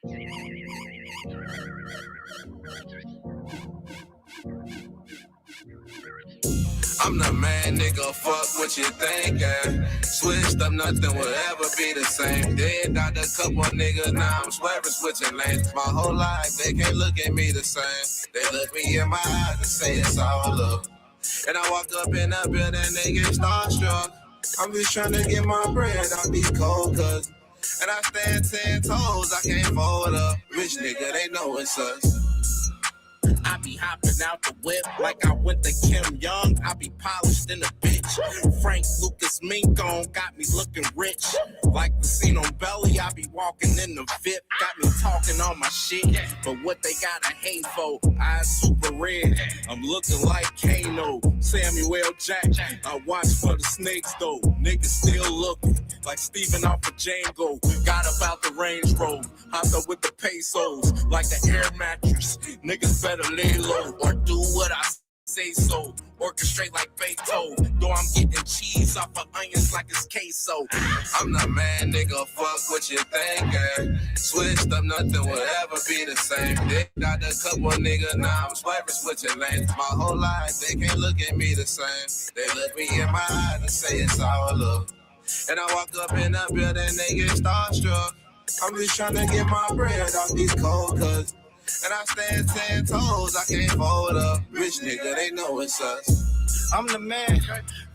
I'm the man, nigga, fuck what you thinking. Switched up, nothing will ever be the same. Did out a couple niggas, now I'm swearing switching lanes. My whole life, they can't look at me the same. They look me in my eyes and say it's all love. And I walk up in that building, they get starstruck. I'm just trying to get my bread off these cold cuts. And I stand 10 toes, I can't fold up. Rich nigga, they know it's us. I be hopping out the whip like I went to Kim Young. I be polished in the bitch. Frank Lucas Mink on got me looking rich. Like the scene on Belly, I be walking in the VIP. Got me talking on my shit. But what they gotta hate for, eyes super red. I'm looking like Kano, Samuel Jackson. I watch for the snakes though. Niggas still looking like Steven off of Django. Got about the Range Rover, hopped up with the pesos like the air mattress. Niggas better lay low or do what I say so. Orchestrate like Beethoven, though I'm getting cheese off of onions like it's queso. I'm the man, nigga, fuck what you thinking. Switched up, nothing will ever be the same. Did out a couple niggas, now I'm swerving, switching lanes. My whole life, they can't look at me the same. They look me in my eyes and say it's all love. And I walk up in that building, they get starstruck. I'm just trying to get my bread off these cold cuts. And I stand 10 toes, I can't fold up. Rich nigga, they know it's us. I'm the man,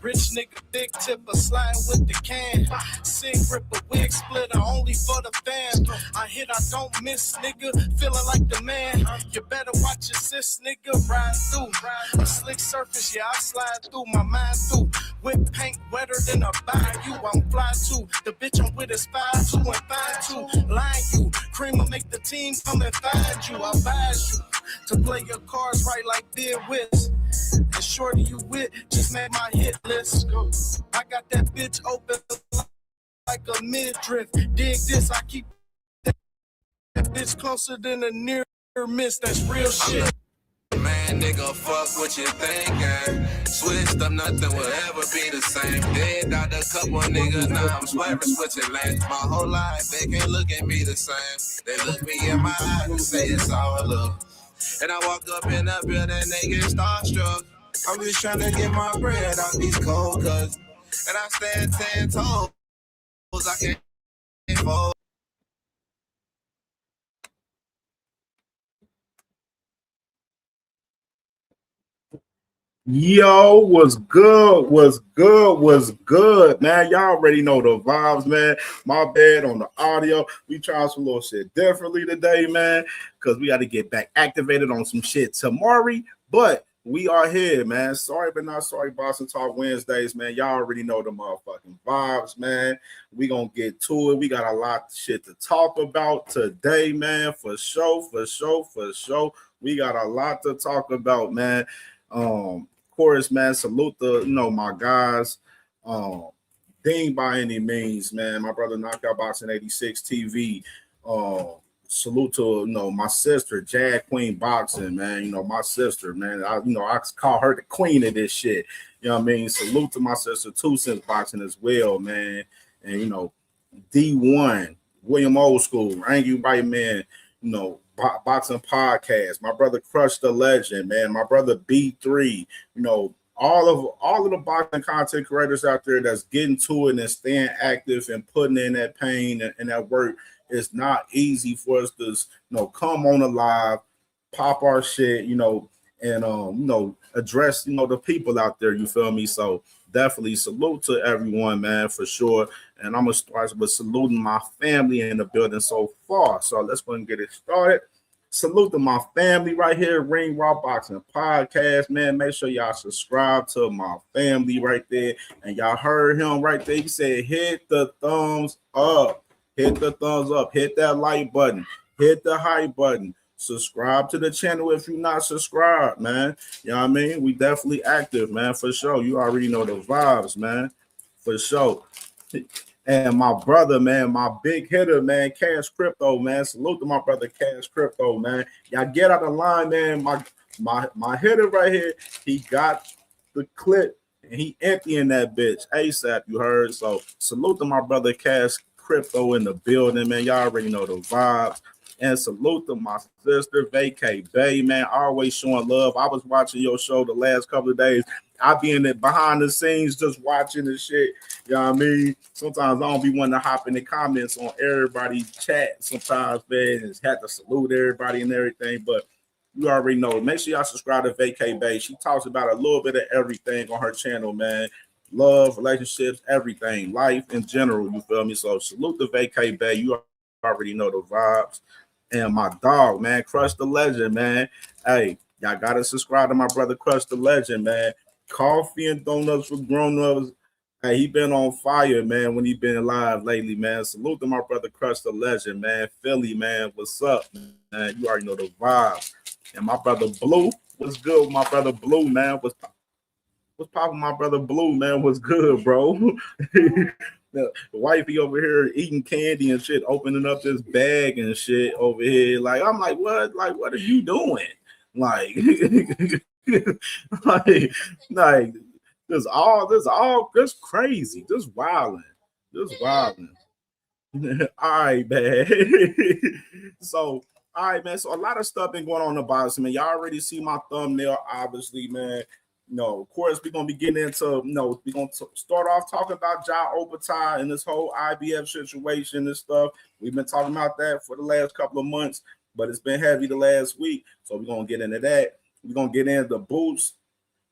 rich nigga, big tipper, sliding with the can. Sig ripper, wig splitter, only for the fam. I hit, I don't miss, nigga, feeling like the man. You better watch your sis, nigga, ride through. A slick surface, yeah, I slide through, my mind through. With paint wetter than a bayou, I'm fly too. The bitch I'm with is 5'2" and 5'2". Line you, cream will make the team come and find you. I advise you to play your cards right like Bid Wiz. And shorty you with just made my hit list. I got that bitch open like a midriff. Dig this, I keep that bitch closer than a near miss. That's real shit. Man, nigga, fuck what you thinking. Switched up, nothing will ever be the same. Did out a couple niggas, now I'm swerving, switching lanes. My whole life, they can't look at me the same. They look me in my eyes and say it's all love. And I walk up in that building, they get starstruck. I'm just trying to get my bread off these cold cuts. And I stand 10 toes, I can't fold. Yo, what's good? What's good? What's good, man? Y'all already know the vibes, man. My bad on the audio. We trying some little shit differently today, man, because we got to get back activated on some shit tomorrow. But we are here, man. Sorry, but not sorry. Boston Talk Wednesdays, man. Y'all already know the motherfucking vibes, man. We gonna get to it. We got a lot of shit to talk about today, man. For sure. We got a lot to talk about, man. Course, man, salute the my guys. Ding by any means, man. My brother Knockout Boxing 86 TV. Salute to my sister, Jag Queen Boxing, man. My sister, man. I call her the queen of this shit. You know what I mean? Salute to my sister, 2 Cents Boxing as well, man. And D1, William Old School, Angry White Man, Boxing Podcast, my brother Crush the Legend, man, my brother B3, all of the boxing content creators out there that's getting to it and staying active and putting in that pain and that work. It's not easy for us to come on a live, pop our shit, and address the people out there, you feel me? So definitely salute to everyone, man, for sure. And I'm gonna start with saluting my family in the building so far. So let's go and get it started. Salute to my family right here, Ring Raw Boxing Podcast, man. Make sure y'all subscribe to my family right there. And y'all heard him right there. He said, hit the thumbs up. Hit the thumbs up. Hit that like button. Hit the hype button. Subscribe to the channel if you're not subscribed, man. You know what I mean? We definitely active, man, for sure. You already know the vibes, man, for sure. And my brother, man, my big hitter, man, Cash Crypto, man. Salute to my brother, Cash Crypto, man. Y'all get out of line, man. My hitter right here, he got the clip, and he emptying that bitch ASAP, you heard? So salute to my brother, Cash Crypto in the building, man. Y'all already know the vibes. And salute to my sister, Vacay Bay, man. Always showing love. I was watching your show the last couple of days. I be in it behind the scenes just watching the shit. You know what I mean? Sometimes I don't be wanting to hop in the comments on everybody's chat. Sometimes, man, and had to salute everybody and everything. But you already know. Make sure y'all subscribe to Vacay Bay. She talks about a little bit of everything on her channel, man. Love, relationships, everything, life in general. You feel me? So salute to Vacay Bay. You already know the vibes. And my dog, man, Crush the Legend, man. Hey, y'all gotta subscribe to my brother Crush the Legend, man. Coffee and donuts for grown-ups. Hey, he been on fire, man, when he been live lately, man. Salute to my brother Crush the Legend, man. Philly, man, what's up, man? You already know the vibes. And my brother Blue, what's good with my brother Blue, man? What's popping, my brother Blue, man? What's good, bro? The wifey over here eating candy and shit, opening up this bag and shit over here. Like, I'm like, what? Like, what are you doing? Like, like this crazy, this wilding. All right, man. So, all right, man. So a lot of stuff been going on in the boxing, man. Y'all already see my thumbnail, obviously, man. Of course, we're gonna be getting into, we're gonna start off talking about OPETAIA and this whole IBF situation and stuff. We've been talking about that for the last couple of months, but it's been heavy the last week. So we're gonna get into that. We're gonna get into Boots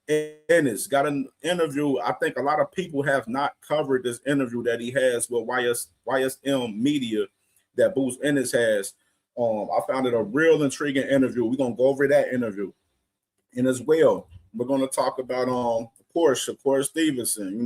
ENNIS. Got an interview. I think a lot of people have not covered this interview that he has with YSM Media that Boots ENNIS has. I found it a real intriguing interview. We're gonna go over that interview. And as well, we're going to talk about, of course, Shakur Stevenson,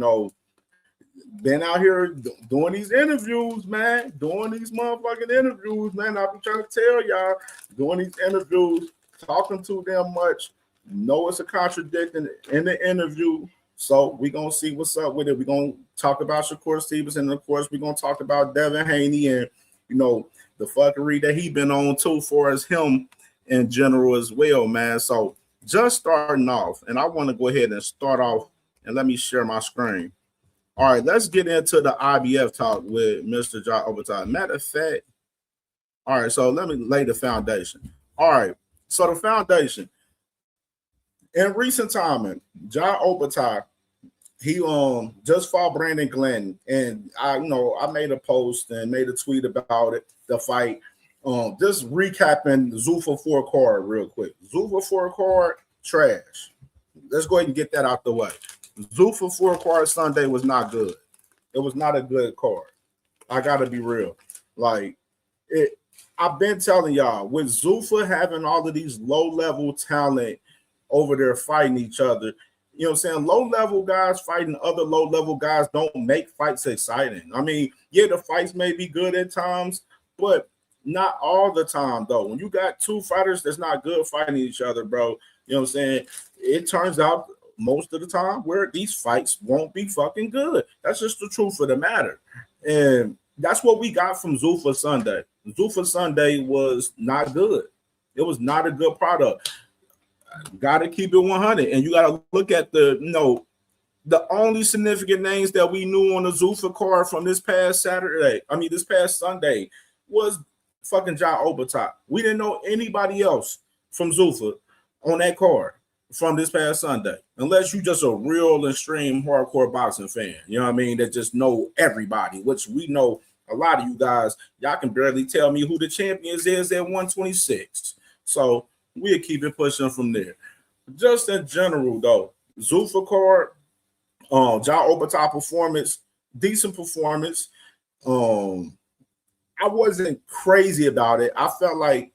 been out here doing these interviews, man, doing these motherfucking interviews, man. I've been trying to tell y'all, doing these interviews, talking too damn much. It's a contradiction in the interview. So we're going to see what's up with it. We're going to talk about Shakur Stevenson. And, of course, we're going to talk about Devin Haney and, the fuckery that he been on, too, for as him in general as well, man. So, just starting off, and I want to go ahead and start off, and let me share my screen. All right, let's get into the IBF talk with Mr. OPETAIA. Matter of fact, all right, so let me lay the foundation. All right, so the foundation. In recent time, OPETAIA, he just fought Brandon Glenn, and I made a post and made a tweet about it, the fight. Just recapping the Zuffa 4 card real quick. Zuffa 4 card, trash. Let's go ahead and get that out the way. Zuffa 4 card Sunday was not good. It was not a good card. I gotta be real. Like, I've been telling y'all, with Zuffa having all of these low-level talent over there fighting each other, you know what I'm saying? Low-level guys fighting other low-level guys don't make fights exciting. I mean, yeah, the fights may be good at times, but not all the time, though. When you got two fighters that's not good fighting each other, bro, you know what I'm saying? It turns out most of the time where these fights won't be fucking good. That's just the truth of the matter. And that's what we got from Zuffa Sunday. Zuffa Sunday was not good. It was not a good product. Got to keep it 100. And you got to look at the only significant names that we knew on the Zuffa card from this past Sunday was fucking OPETAIA. We didn't know anybody else from Zuffa on that card from this past Sunday, unless you just a real extreme hardcore boxing fan. You know what I mean? That just know everybody, which we know a lot of you guys. Y'all can barely tell me who the champions is at 126. So we'll keep it pushing from there. Just in general, though, Zuffa card, OPETAIA performance, decent performance. I wasn't crazy about it. I felt like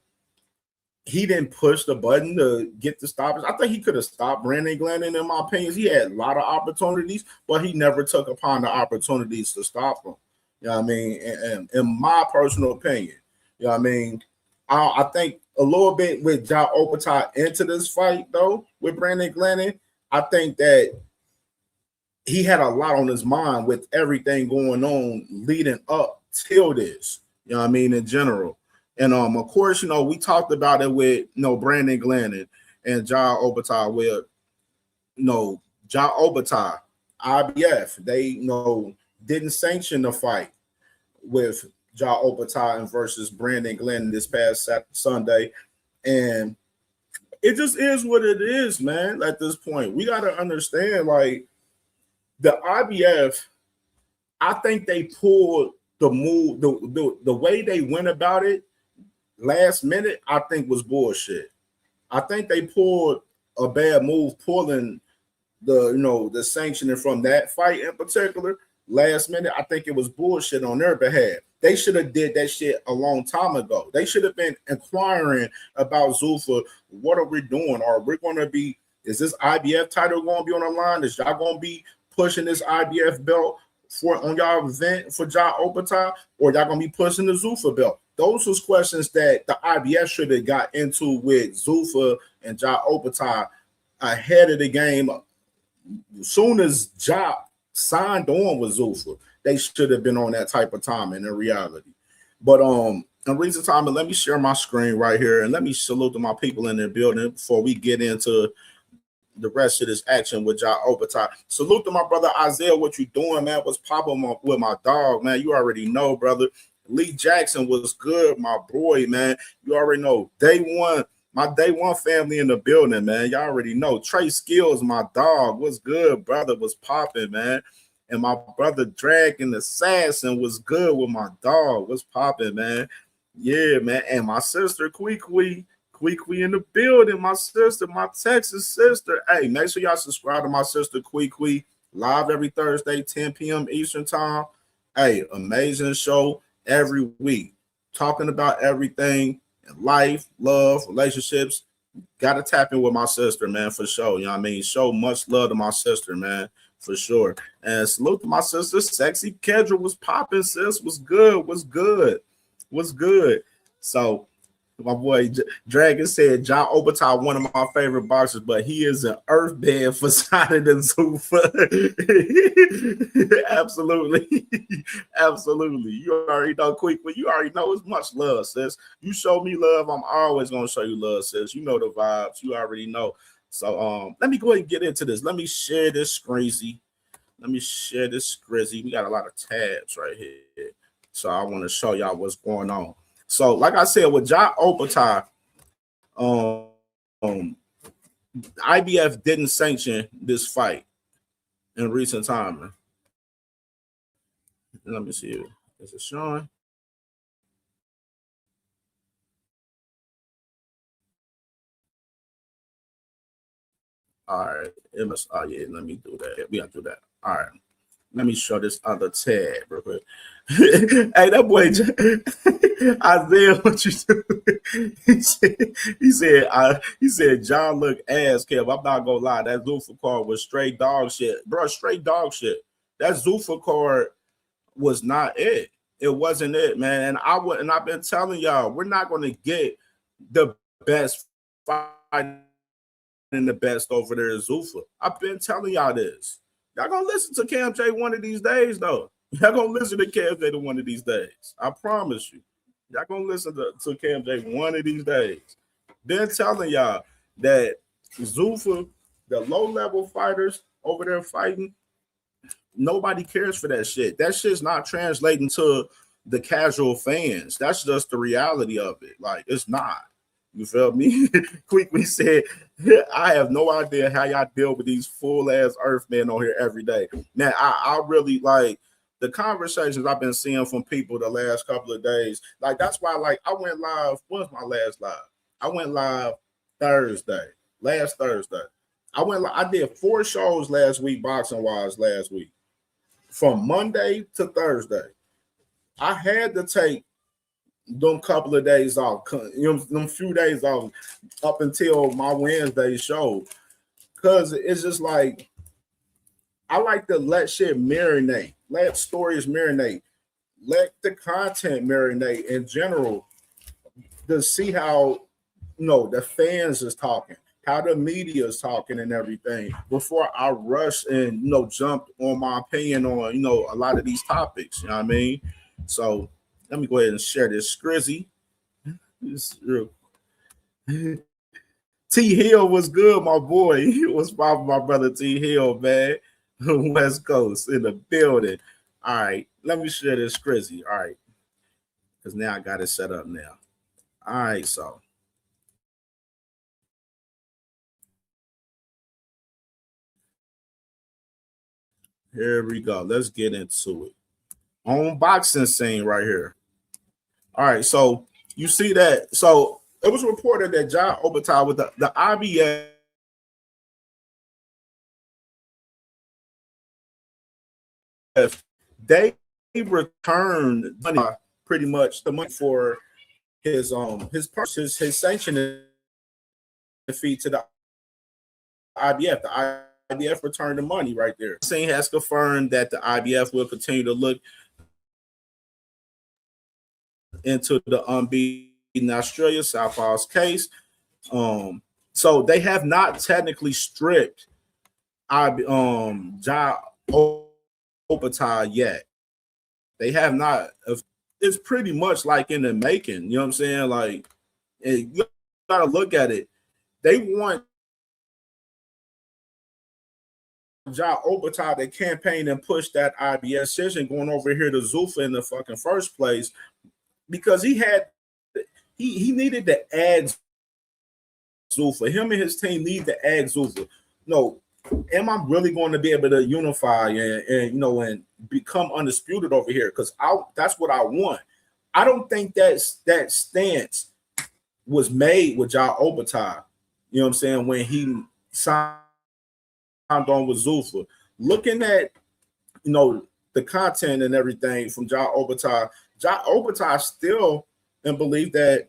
he didn't push the button to get the stoppage. I think he could have stopped Brandon Glenn, in my opinion. He had a lot of opportunities, but he never took upon the opportunities to stop him. You know what I mean? And in my personal opinion, you know what I mean? I think a little bit with OPETAIA into this fight, though, with Brandon Glenn, I think that he had a lot on his mind with everything going on leading up till this. You know what I mean, in general. And of course, we talked about it with Brandon Glenn and OPETAIA, where OPETAIA, IBF, they didn't sanction the fight with Ja OPETAIA versus Brandon Glenn this past Sunday. And it just is what it is, man. At this point, we got to understand, like, the IBF, I think they pulled the move, the way they went about it last minute, I think was bullshit. I think they pulled a bad move, pulling the sanctioning from that fight in particular last minute. I think it was bullshit on their behalf. They should have did that shit a long time ago. They should have been inquiring about Zuffa. What are we doing? Are we going to be? Is this IBF title going to be on the line? Is y'all going to be pushing this IBF belt on y'all event for Ja OPETAIA, or y'all going to be pushing the Zuffa belt? Those was questions that the IBF should have got into with Zuffa and Ja OPETAIA ahead of the game. As soon as Ja signed on with Zuffa, they should have been on that type of timing in reality. But in recent time, let me share my screen right here and let me salute to my people in the building before we get into the rest of this action with Ja OPETAIA. Salute to my brother Isaiah. What you doing, man? What's popping with my dog, man? You already know, brother. Lee Jackson was good, my boy, man. You already know. Day one, my day one family in the building, man. Y'all already know. Trey Skills, my dog. What's good, brother? Was popping, man. And my brother Dragon Assassin was good with my dog. What's popping, man? Yeah, man. And my sister Kwee in the building. My sister, my Texas sister. Hey, make sure y'all subscribe to my sister Kwee live every Thursday, 10 p.m. Eastern time. Hey, amazing show every week, talking about everything in life, love, relationships. Gotta tap in with my sister, man, for sure. You know what I mean? Show much love to my sister, man, for sure. And salute to my sister, Sexy Kendra. Was popping, sis. Was good. So my boy Dragon said Ja OPETAIA, one of my favorite boxers, but he is an earthbed for signing the Zuffa. Absolutely. You already know, quick, but you already know it's much love, sis. You show me love, I'm always gonna show you love, sis. You know the vibes. You already know. So let me go ahead and get into this. Let me share this screezy. We got a lot of tabs right here. So I want to show y'all what's going on. So, like I said, with Ja OPETAIA, IBF didn't sanction this fight in recent time. Let me see. Is it showing? All right. It must. Oh yeah. Let me do that. We got to do that. All right. Let me show this other tab real quick. Hey, that boy Isaiah, what you do? He said John look ass, Kev. I'm not gonna lie, that Zuffa card was straight dog shit, bro. Straight dog shit. That Zuffa card was not it. It wasn't it, man. And I've been telling y'all, we're not gonna get the best fight and the best over there is Zuffa. I've been telling y'all this. Y'all gonna listen to CamJ one of these days, though. Y'all gonna listen to CamJ one of these days. I promise you. Y'all gonna listen to CamJ one of these days. Been telling y'all that Zuffa, the low-level fighters over there fighting, nobody cares for that shit. That shit's not translating to the casual fans. That's just the reality of it. Like, it's not. You feel me? Quickly said, I have no idea how y'all deal with these full-ass Earthmen on here every day. Man, I really like the conversations I've been seeing from people the last couple of days. Like, that's why, like, I went live. When was my last live? I went live last Thursday. I did 4 shows last week, boxing-wise, last week. From Monday to Thursday. I had to take them couple of days off, them few days off up until my Wednesday show. Because it's just like, I like to let shit marinate. Let stories marinate. Let the content marinate in general to see how, the fans is talking, how the media is talking and everything before I rush and, jump on my opinion on, a lot of these topics. You know what I mean? So let me go ahead and share this scrizzy. T Hill was good, my boy. He was probably my brother T Hill, man. West Coast in the building. All right, let me share this scrizzy. All right. because now I got it set up now. All right, so here we go. Let's get into it. On boxing scene right here. All right, so you see that. So it was reported that John OPETAIA with the IBF, they returned money, pretty much the money for his purchase, his sanctioning fee to the IBF. The IBF returned the money right there. Scene has confirmed that the IBF will continue to look into the unbeaten Australia Southpaw's case. So they have not technically stripped John OPETAIA yet. They have not. It's pretty much like in the making. You know what I'm saying? Like, you gotta look at it. They want John OPETAIA to campaign and push that IBS decision going over here to Zuffa in the fucking first place, because he needed to add Zuffa. Him and his team need to add Zuffa. No, am I really going to be able to unify and become undisputed over here? Because that's what I want. I don't think that stance was made with John OPETAIA. You know what I'm saying? When he signed on with Zuffa, looking at the content and everything from John OPETAIA still and believe that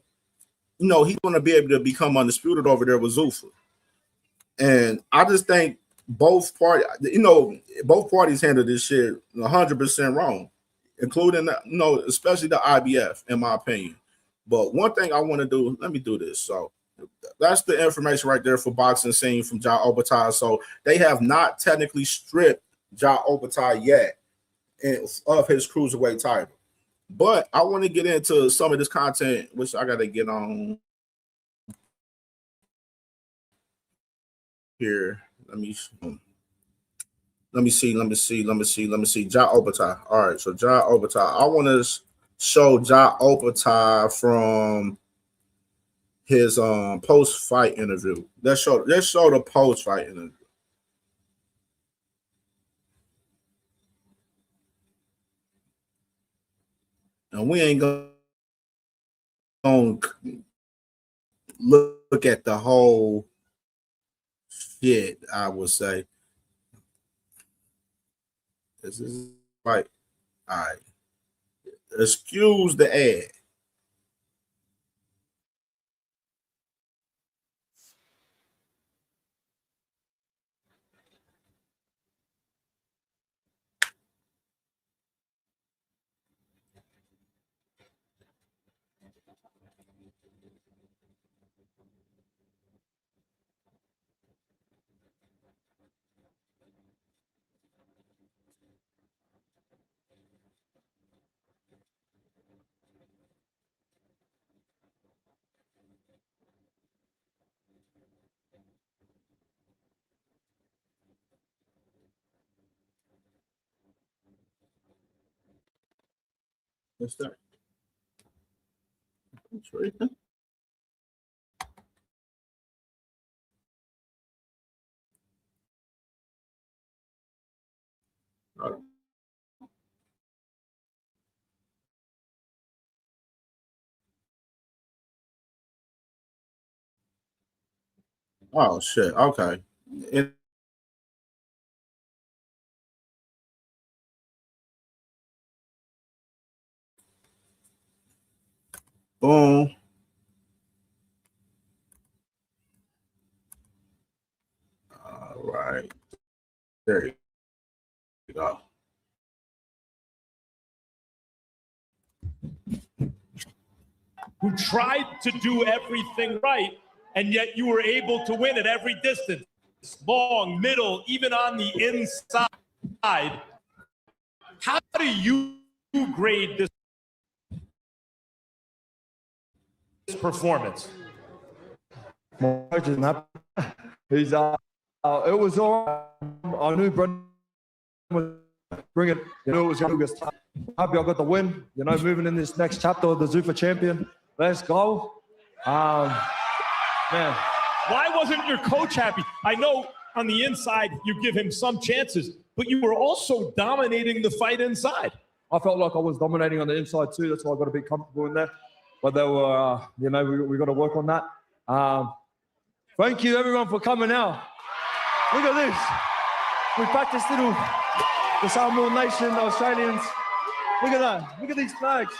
he's going to be able to become undisputed over there with Zuffa. And I just think both parties handled this shit 100% wrong, including especially the IBF, in my opinion. But one thing I want to do, let me do this. So that's the information right there for boxing scene from John OPETAIA. So they have not technically stripped John OPETAIA yet of his cruiserweight title. But I want to get into some of this content, which I got to get on here. Let me see. John OPETAIA. All right, so John OPETAIA. I want to show John OPETAIA from his post-fight interview. Let's show the post-fight interview. And we ain't gonna look at the whole shit, I would say. This is right. All right. Excuse the ad. Let's start. That's right there. All right. Oh shit. Okay. Boom. All right. There you go. Who tried to do everything right, and yet you were able to win at every distance, long, middle, even on the inside. How do you grade this performance? He's it was all I knew Brendan was bringing. It was going to Happy I got the win. You know, moving in this next chapter of the Zuffa champion. Let's go. Man. Why wasn't your coach happy? I know on the inside you give him some chances, but you were also dominating the fight inside. I felt like I was dominating on the inside too. That's why I got to be comfortable in there. But they were, you know, we got to work on that. Thank you everyone for coming out. Look at this. We practiced the Samoan Nation, the Australians. Look at that. Look at these flags.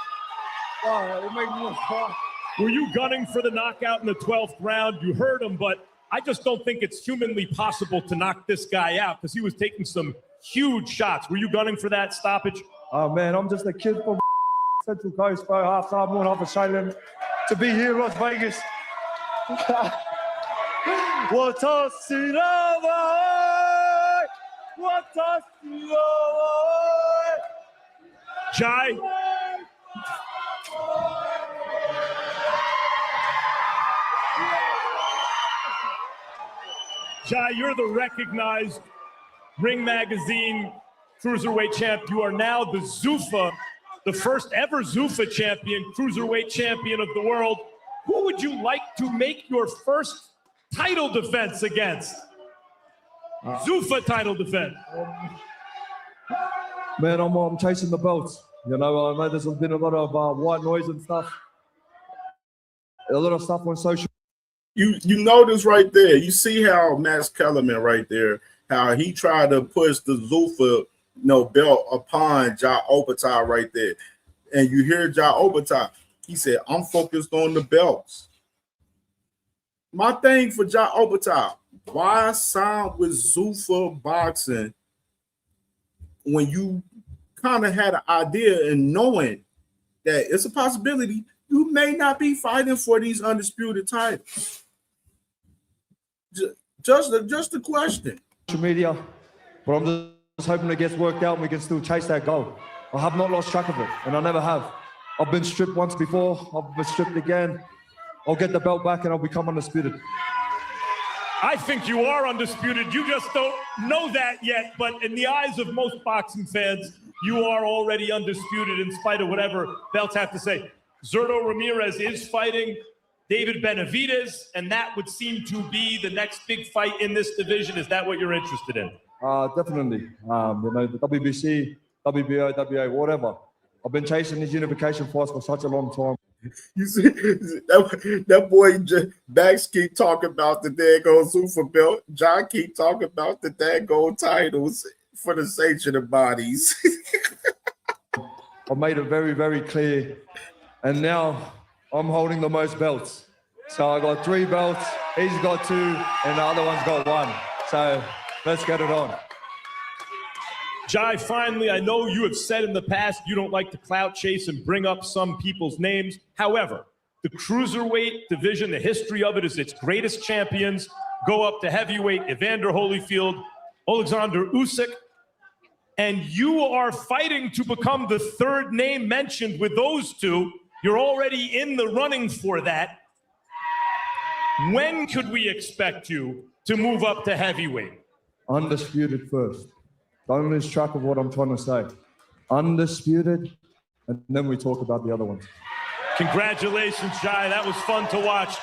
Wow, it made me look proud. Were you gunning for the knockout in the 12th round? You heard him, but I just don't think it's humanly possible to knock this guy out because he was taking some huge shots. Were you gunning for that stoppage? Oh man, I'm just a kid from Central Coast, bro, half Samoan, half Australian. To be here in Las Vegas. Jai. Jai, you're the recognized Ring Magazine Cruiserweight champ. You are now the Zuffa, the first ever Zuffa champion, Cruiserweight champion of the world. Who would you like to make your first title defense against? Zuffa title defense. Man, I'm chasing the belts. You know, I know there's been a lot of white noise and stuff. A lot of stuff on social. You notice right there, you see how Max Kellerman right there, how he tried to push the Zuffa belt upon Ja OPETAIA right there. And you hear Ja OPETAIA, he said, I'm focused on the belts. My thing for Ja OPETAIA, why sign with Zuffa Boxing when you kind of had an idea and knowing that it's a possibility you may not be fighting for these undisputed titles? Just a question. Social media, but I'm just hoping it gets worked out and we can still chase that goal. I have not lost track of it, and I never have. I've been stripped once before, I've been stripped again. I'll get the belt back and I'll become undisputed. I think you are undisputed. You just don't know that yet, but in the eyes of most boxing fans, you are already undisputed in spite of whatever belts have to say. Zurdo Ramirez is fighting David Benavidez, and that would seem to be the next big fight in this division. Is that what you're interested in? Definitely. You know, the WBC, WBO, WA, whatever. I've been chasing these unification fights for such a long time. You see, that boy Bax keep talking about the daggone Zuffa belt. John keep talking about the daggone titles for the sanctioned bodies. I've made it very, very clear. And now I'm holding the most belts. So I got 3 belts, he's got 2, and the other one's got 1. So let's get it on. Jai, finally, I know you have said in the past you don't like to clout chase and bring up some people's names. However, the cruiserweight division, the history of it is its greatest champions go up to heavyweight, Evander Holyfield, Alexander Usyk, and you are fighting to become the 3rd name mentioned with those 2. You're already in the running for that. When could we expect you to move up to heavyweight? Undisputed first. Don't lose track of what I'm trying to say. Undisputed, and then we talk about the other ones. Congratulations, Jai. That was fun to watch.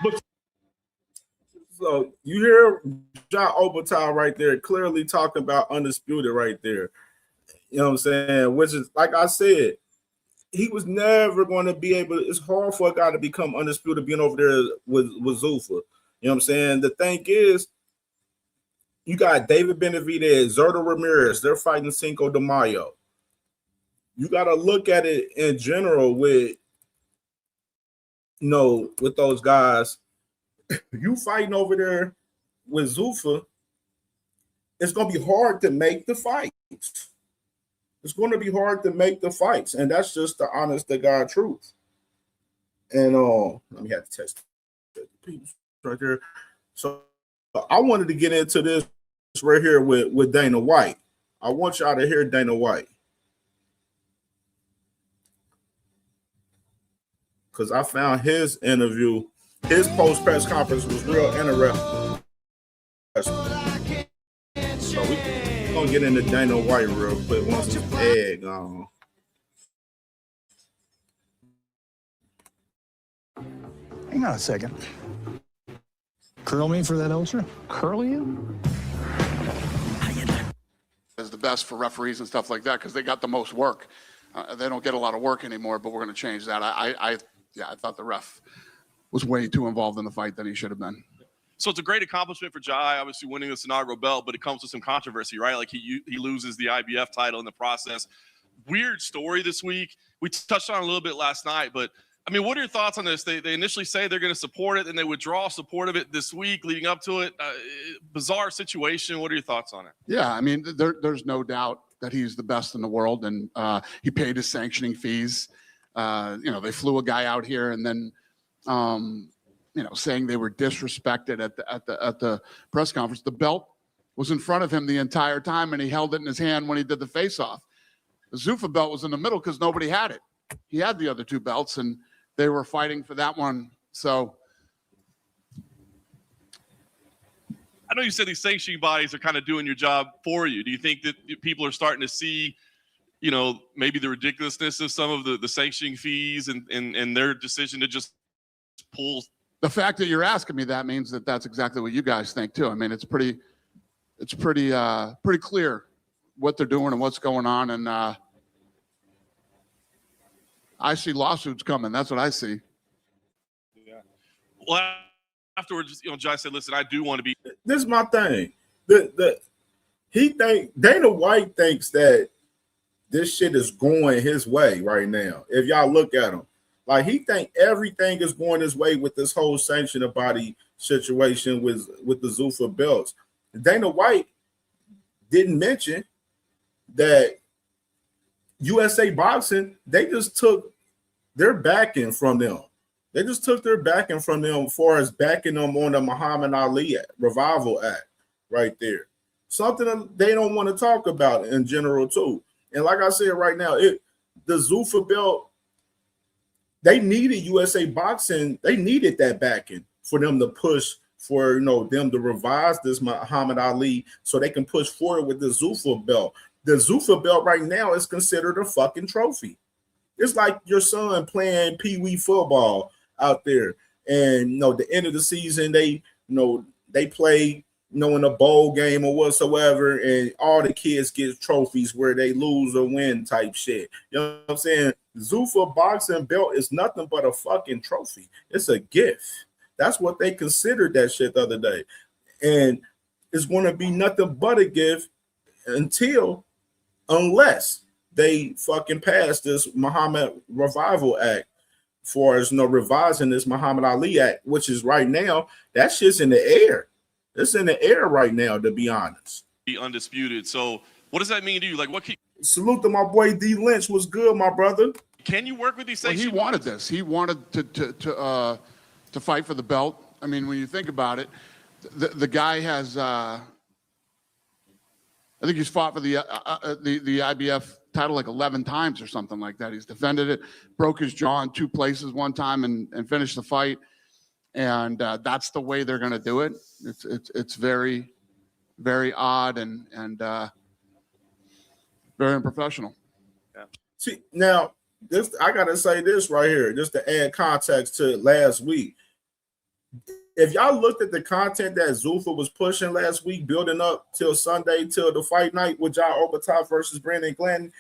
Look. So you hear Ja OPETAIA right there clearly talking about undisputed right there. You know what I'm saying? Which is, like I said, he was never going to be able. It's hard for a guy to become undisputed being over there with Zuffa. You know what I'm saying? The thing is, you got David Benavidez, Zurdo Ramirez. They're fighting Cinco de Mayo. You got to look at it in general with, with those guys. You fighting over there with Zuffa, it's going to be hard to make the fights. It's going to be hard to make the fights, and that's just the honest to God truth. And let me have to test right there. So I wanted to get into this right here with Dana White. I want y'all to hear Dana White, because I found his interview, his post press conference was real interesting. So we're gonna get into Dana White real quick once this egg on. Hang on a second. Curl me for that ulcer? Curl you? Is the best for referees and stuff like that because they got the most work. They don't get a lot of work anymore, but we're going to change that. I thought the ref was way too involved in the fight than he should have been. So it's a great accomplishment for Jai, obviously winning this inaugural belt, but it comes with some controversy, right? Like he loses the IBF title in the process. Weird story this week. We touched on it a little bit last night, but I mean, what are your thoughts on this? They initially say they're going to support it, and they withdraw support of it this week leading up to it. Bizarre situation. What are your thoughts on it? Yeah, I mean, there's no doubt that he's the best in the world, and he paid his sanctioning fees. They flew a guy out here, and then, saying they were disrespected at the press conference. The belt was in front of him the entire time, and he held it in his hand when he did the face-off. The Zuffa belt was in the middle because nobody had it. He had the other two belts, and they were fighting for that one. So I know you said these sanctioning bodies are kind of doing your job for you. Do you think that people are starting to see, maybe the ridiculousness of some of the sanctioning fees and their decision to just pull? The fact that you're asking me that means that that's exactly what you guys think too. I mean, it's pretty clear what they're doing and what's going on. And I see lawsuits coming. That's what I see. Yeah. Well, afterwards, Jai said, "Listen, I do want to be." This is my thing. Dana White thinks that this shit is going his way right now. If y'all look at him, like he think everything is going his way with this whole sanctioning body situation with the Zuffa belts. Dana White didn't mention that USA Boxing, they just took their backing from them. They just took their backing from them as far as backing them on the Muhammad Ali Revival Act right there. Something that they don't want to talk about in general too. And like I said right now, the Zuffa belt, they needed USA Boxing. They needed that backing for them to push for, them to revise this Muhammad Ali so they can push forward with the Zuffa belt. The Zuffa belt right now is considered a fucking trophy. It's like your son playing pee-wee football out there. And, the end of the season, they play, in a bowl game or whatsoever, and all the kids get trophies where they lose or win type shit. You know what I'm saying? Zuffa boxing belt is nothing but a fucking trophy. It's a gift. That's what they considered that shit the other day. And it's going to be nothing but a gift unless they fucking pass this Muhammad Revival Act for as revising this Muhammad Ali Act, which is right now, that shit's in the air. It's in the air right now, to be honest. Be undisputed. So what does that mean to you? Like, salute to my boy D Lynch. Was good, my brother. Can you work with these Well, sanctions? he wanted this. He wanted to fight for the belt. I mean, when you think about it, the guy has I think he's fought for the IBF title like 11 times or something like that. He's defended it, broke his jaw in 2 places one time and finished the fight. And that's the way they're going to do it. It's very, very odd and very unprofessional. Yeah. See, now this I gotta say this right here, just to add context to last week. If y'all looked at the content that Zuffa was pushing last week, building up till Sunday, till the fight night with Jai OPETAIA versus Brandon Glanton,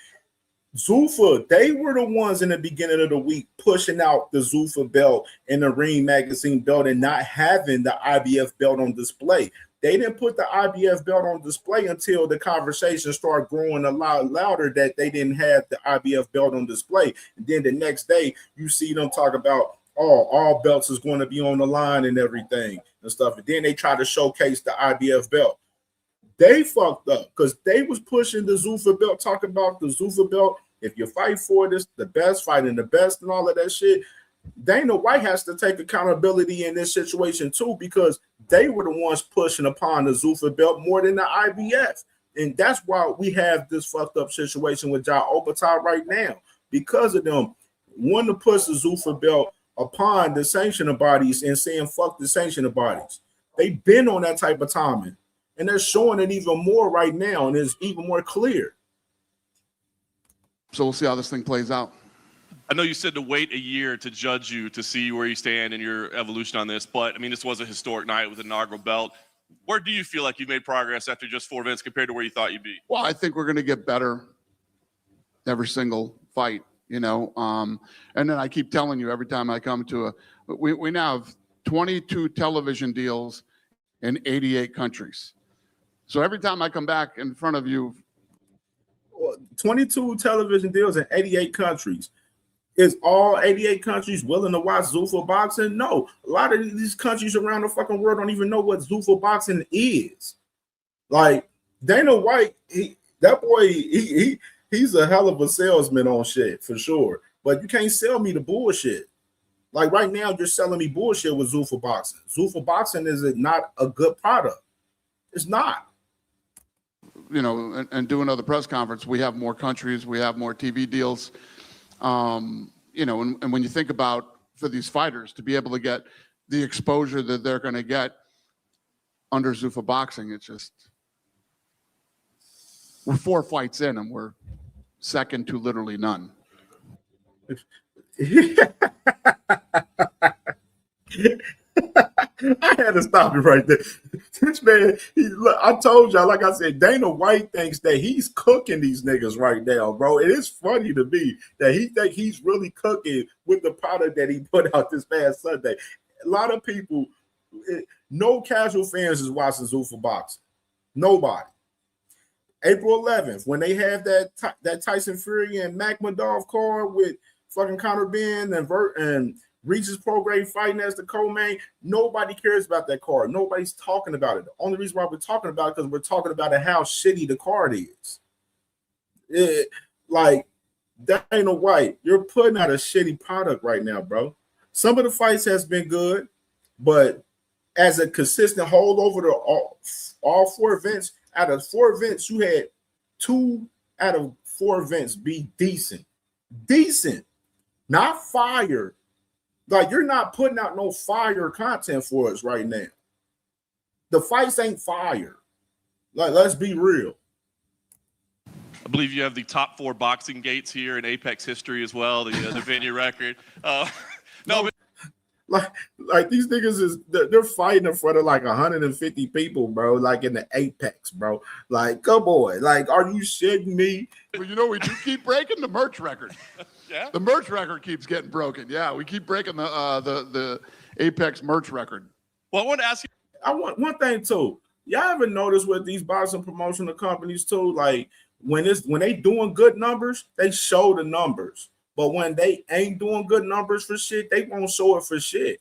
Zuffa, they were the ones in the beginning of the week pushing out the Zuffa belt and the Ring Magazine belt and not having the IBF belt on display. They didn't put the IBF belt on display until the conversation started growing a lot louder that they didn't have the IBF belt on display. And then the next day, you see them talk about, all belts is going to be on the line and everything and stuff. And then they try to showcase the IBF belt. They fucked up because they was pushing the Zuffa belt, talking about the Zuffa belt. If you fight for this, the best, fighting the best and all of that shit, Dana White has to take accountability in this situation too, because they were the ones pushing upon the Zuffa belt more than the IBF. And that's why we have this fucked up situation with Jai OPETAIA right now, because of them wanting to push the Zuffa belt upon the sanctioning bodies and saying fuck the sanctioning bodies. They've been on that type of timing, and they're showing it even more right now, and it's even more clear. So we'll see how this thing plays out. I know you said to wait a year to judge you to see where you stand in your evolution on this, but I mean, this was a historic night with an inaugural belt. Where do you feel like you've made progress after just 4 events compared to where you thought you'd be? Well, I think we're going to get better every single fight, you know. And then I keep telling you every time I come to we now have 22 television deals in 88 countries. So every time I come back in front of you, 22 television deals in 88 countries. Is all 88 countries willing to watch Zuffa boxing? No. A lot of these countries around the fucking world don't even know what Zuffa boxing is. Like Dana White, he's a hell of a salesman on shit for sure. But you can't sell me the bullshit. Like right now, you're selling me bullshit with Zuffa boxing. Zuffa boxing is not a good product. It's not. You know, and do another press conference. We have more countries. We have more TV deals. You know, and when you think about for these fighters to be able to get the exposure that they're going to get under Zuffa boxing, it's just, we're 4 fights in and we're second to literally none. I had to stop it right there. This man, I told y'all, like I said, Dana White thinks that he's cooking these niggas right now, bro. It is funny to me that he think he's really cooking with the product that he put out this past Sunday. A lot of people, no casual fans is watching Zuffa boxing. Nobody. April 11th, when they have that Tyson Fury and Mac Madoff card with fucking Conor Ben and Regis Prograis fighting as the co-main, nobody cares about that card. Nobody's talking about it. The only reason why we're talking about it because we're talking about how shitty the card is. Like Dana White, you're putting out a shitty product right now, bro. Some of the fights has been good, but as a consistent hold over the all 4 events, out of 4 events, you had 2 out of 4 events be decent. Decent, not fire. Like, you're not putting out no fire content for us right now. The fights ain't fire. Like, let's be real. I believe you have the top 4 boxing gates here in Apex history as well, the venue record. Like these niggas they're fighting in front of like 150 people, bro, like in the Apex, bro. Like, come on. Like, are you shitting me? Well, you know, we do keep breaking the merch record. Yeah. The merch record keeps getting broken. Yeah, we keep breaking the Apex merch record. Well, I want to ask you. I want one thing too. Y'all ever notice with these boxing promotional companies too? Like when they doing good numbers, they show the numbers. But when they ain't doing good numbers for shit, they won't show it for shit.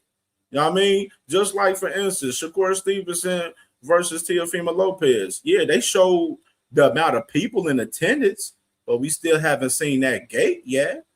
You know what I mean? Just like, for instance, Shakur Stevenson versus Teofimo Lopez. Yeah, they showed the amount of people in attendance, but we still haven't seen that gate yet.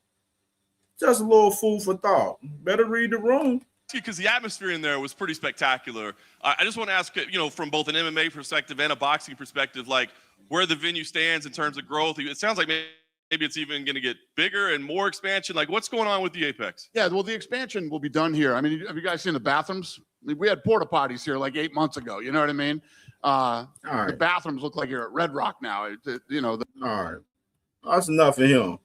Just a little food for thought. Better read the room. Because the atmosphere in there was pretty spectacular. I just want to ask, you know, from both an MMA perspective and a boxing perspective, like where the venue stands in terms of growth. It sounds like maybe it's even going to get bigger and more expansion. Like, what's going on with the Apex? Yeah, well, the expansion will be done here. I mean, have you guys seen the bathrooms? I mean, we had porta potties here like 8 months ago. You know what I mean? All right. The bathrooms look like you're at Red Rock now. You know. All right. That's enough of him.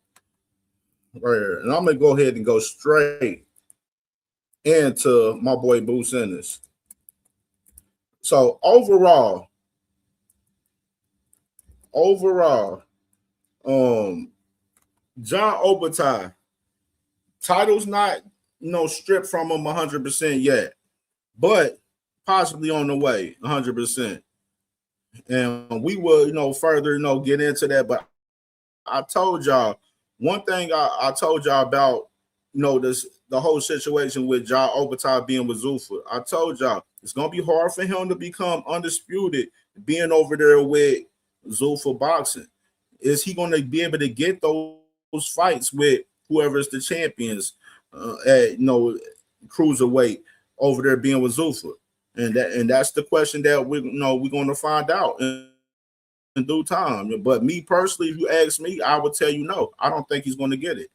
Right here. And I'm going to go ahead and go straight into my boy Bruce Ennis. So overall, John OPETAIA, title's not, stripped from him 100% yet, but possibly on the way 100%. And we will, further, get into that. But I told y'all one thing. I told y'all about, the whole situation with John OPETAIA being with Zuffa. I told y'all it's gonna be hard for him to become undisputed being over there with Zuffa boxing. Is he gonna be able to get those fights with whoever's the champions at cruiserweight over there being with Zuffa? And that's the question that we're going to find out in due time. But me personally, if you ask me, I would tell you no. I don't think he's going to get it.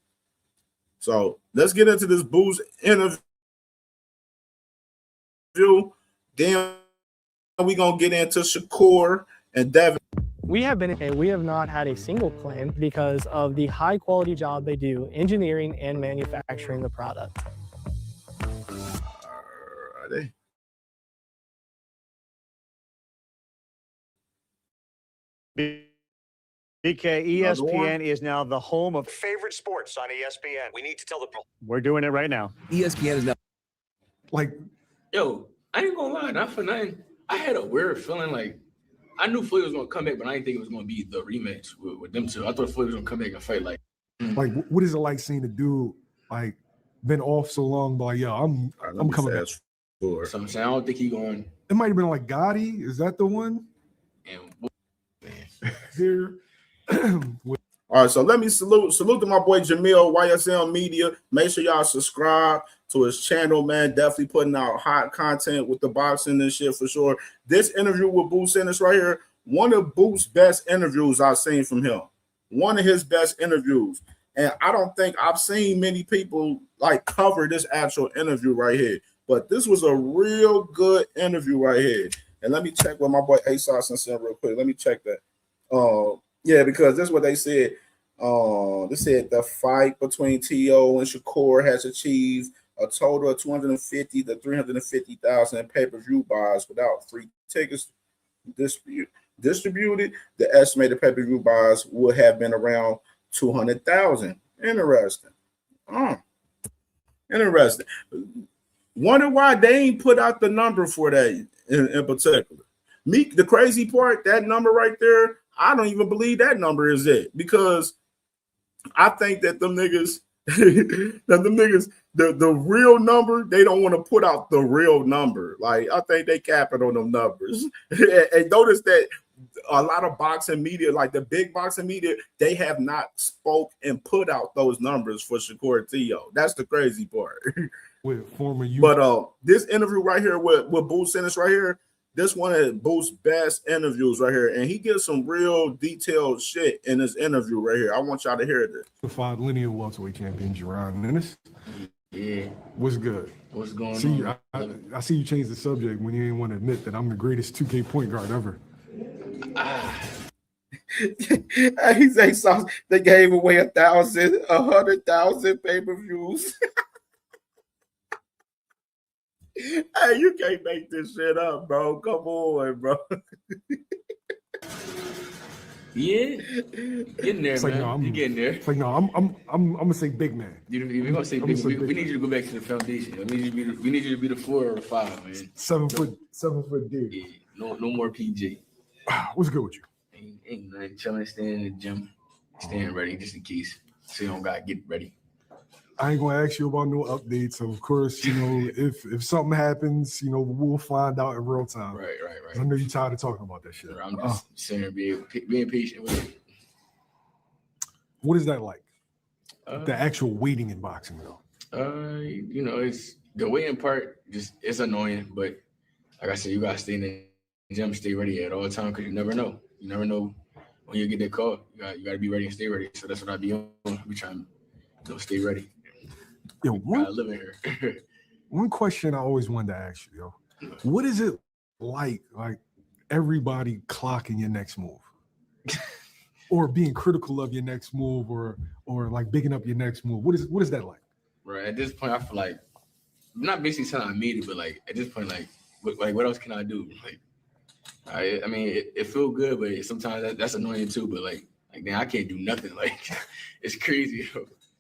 So let's get into this Boo's interview. Then we're going to get into Shakur and Devin. We have not had a single claim because of the high quality job they do engineering and manufacturing the product. Alrighty. BK, ESPN is now the home of favorite sports on ESPN. We need to tell the people. We're doing it right now. ESPN is now. Like, yo, I ain't gonna lie, not for nothing. I had a weird feeling like I knew Floyd was gonna come back, but I didn't think it was gonna be the rematch with them two. I thought Floyd was gonna come back and fight like. what is it like seeing the dude like been off so long? But like, yo, I'm coming back. So I'm saying I don't think he going. It might have been like Gotti. Is that the one? And here. All right, so let me salute to my boy Jamil, YSL Media. Make sure y'all subscribe to his channel, man. Definitely putting out hot content with the boxing and shit for sure. This interview with Boots Ennis right here, one of Boots' best interviews I've seen from him. One of his best interviews. And I don't think I've seen many people like cover this actual interview right here. But this was a real good interview right here. And let me check what my boy ASOS sent real quick. Let me check that. Yeah, because this is what they said. They said the fight between T.O. and Shakur has achieved a total of 250 to 350,000 pay-per-view buys without free tickets distributed. The estimated pay-per-view buys would have been around 200,000. Interesting. Interesting. Wonder why they ain't put out the number for that in particular. The crazy part, that number right there, I don't even believe that number is it, because I think that them niggas, the real number, they don't want to put out the real number. Like, I think they capping on them numbers. And notice that a lot of boxing media, like the big boxing media, they have not spoke and put out those numbers for Shakur T.O. That's the crazy part. With former youth. But this interview right here with Boots Ennis right here, this one of Boots' best interviews right here, and he gives some real detailed shit in this interview right here. I want y'all to hear this. The 5 linear welterweight champion, Jerron Ennis. Yeah. What's good? What's going on? I see you change the subject when you didn't want to admit that I'm the greatest 2K point guard ever. He says they gave away 100,000 pay-per-views. Hey, you can't make this shit up, bro. Come on, bro. Yeah, getting there, man. No, You getting there? It's like, no, I'm gonna say big man. You're gonna say big. We need you to go back to the foundation. We need you to be the 4 or the 5, man. 7 foot dude. Yeah, no more PJ. What's good with you? Ain't nothing. Chilling, staying in the gym, staying ready just in case. So you don't gotta get ready. I ain't gonna ask you about no updates. Of course, you know, if something happens, you know, we'll find out in real time. Right. I know you're tired of talking about that shit. I'm just sitting here being patient with it. What is that like? The actual waiting in boxing, though. You know, it's the waiting part. Just it's annoying, but like I said, you gotta stay in the gym, stay ready at all times, because you never know. You never know when you get that call. You gotta be ready and stay ready. So that's what I be on. We trying to stay ready. Yo, living here. One question I always wanted to ask you, yo, what is it like everybody clocking your next move, or being critical of your next move, or like bigging up your next move? What is that like? Right at this point, I feel like I'm not basically saying I made it, but like at this point, like what else can I do? Like, I mean, it feels good, but sometimes that's annoying too. But like man, I can't do nothing. Like it's crazy.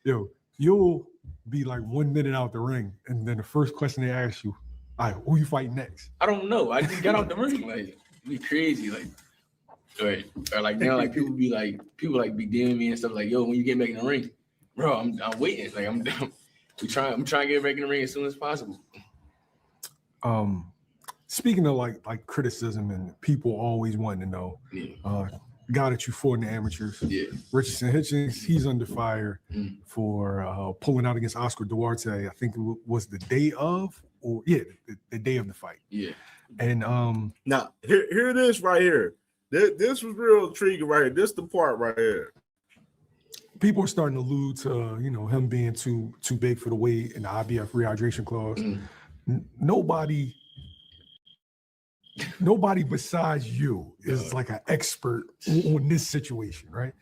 Yo, you'll be like 1 minute out the ring, and then the first question they ask you, all right, who you fight next? I don't know. I just got out the ring. Like, it'd be crazy. Like, or like now, like people be DMing me and stuff like, yo, when you get back in the ring, bro, I'm waiting. Like I'm trying to get back in the ring as soon as possible. Speaking of like criticism and people always wanting to know, guy that you fought in the amateurs, Richardson Hitchens, he's under fire for pulling out against Oscar Duarte. I think it was the day of, the day of the fight. Yeah. And now here it is right here. This was real intriguing right here. This the part right here. People are starting to allude to him being too big for the weight and the IBF rehydration clause. Nobody nobody besides you is like an expert on this situation, right?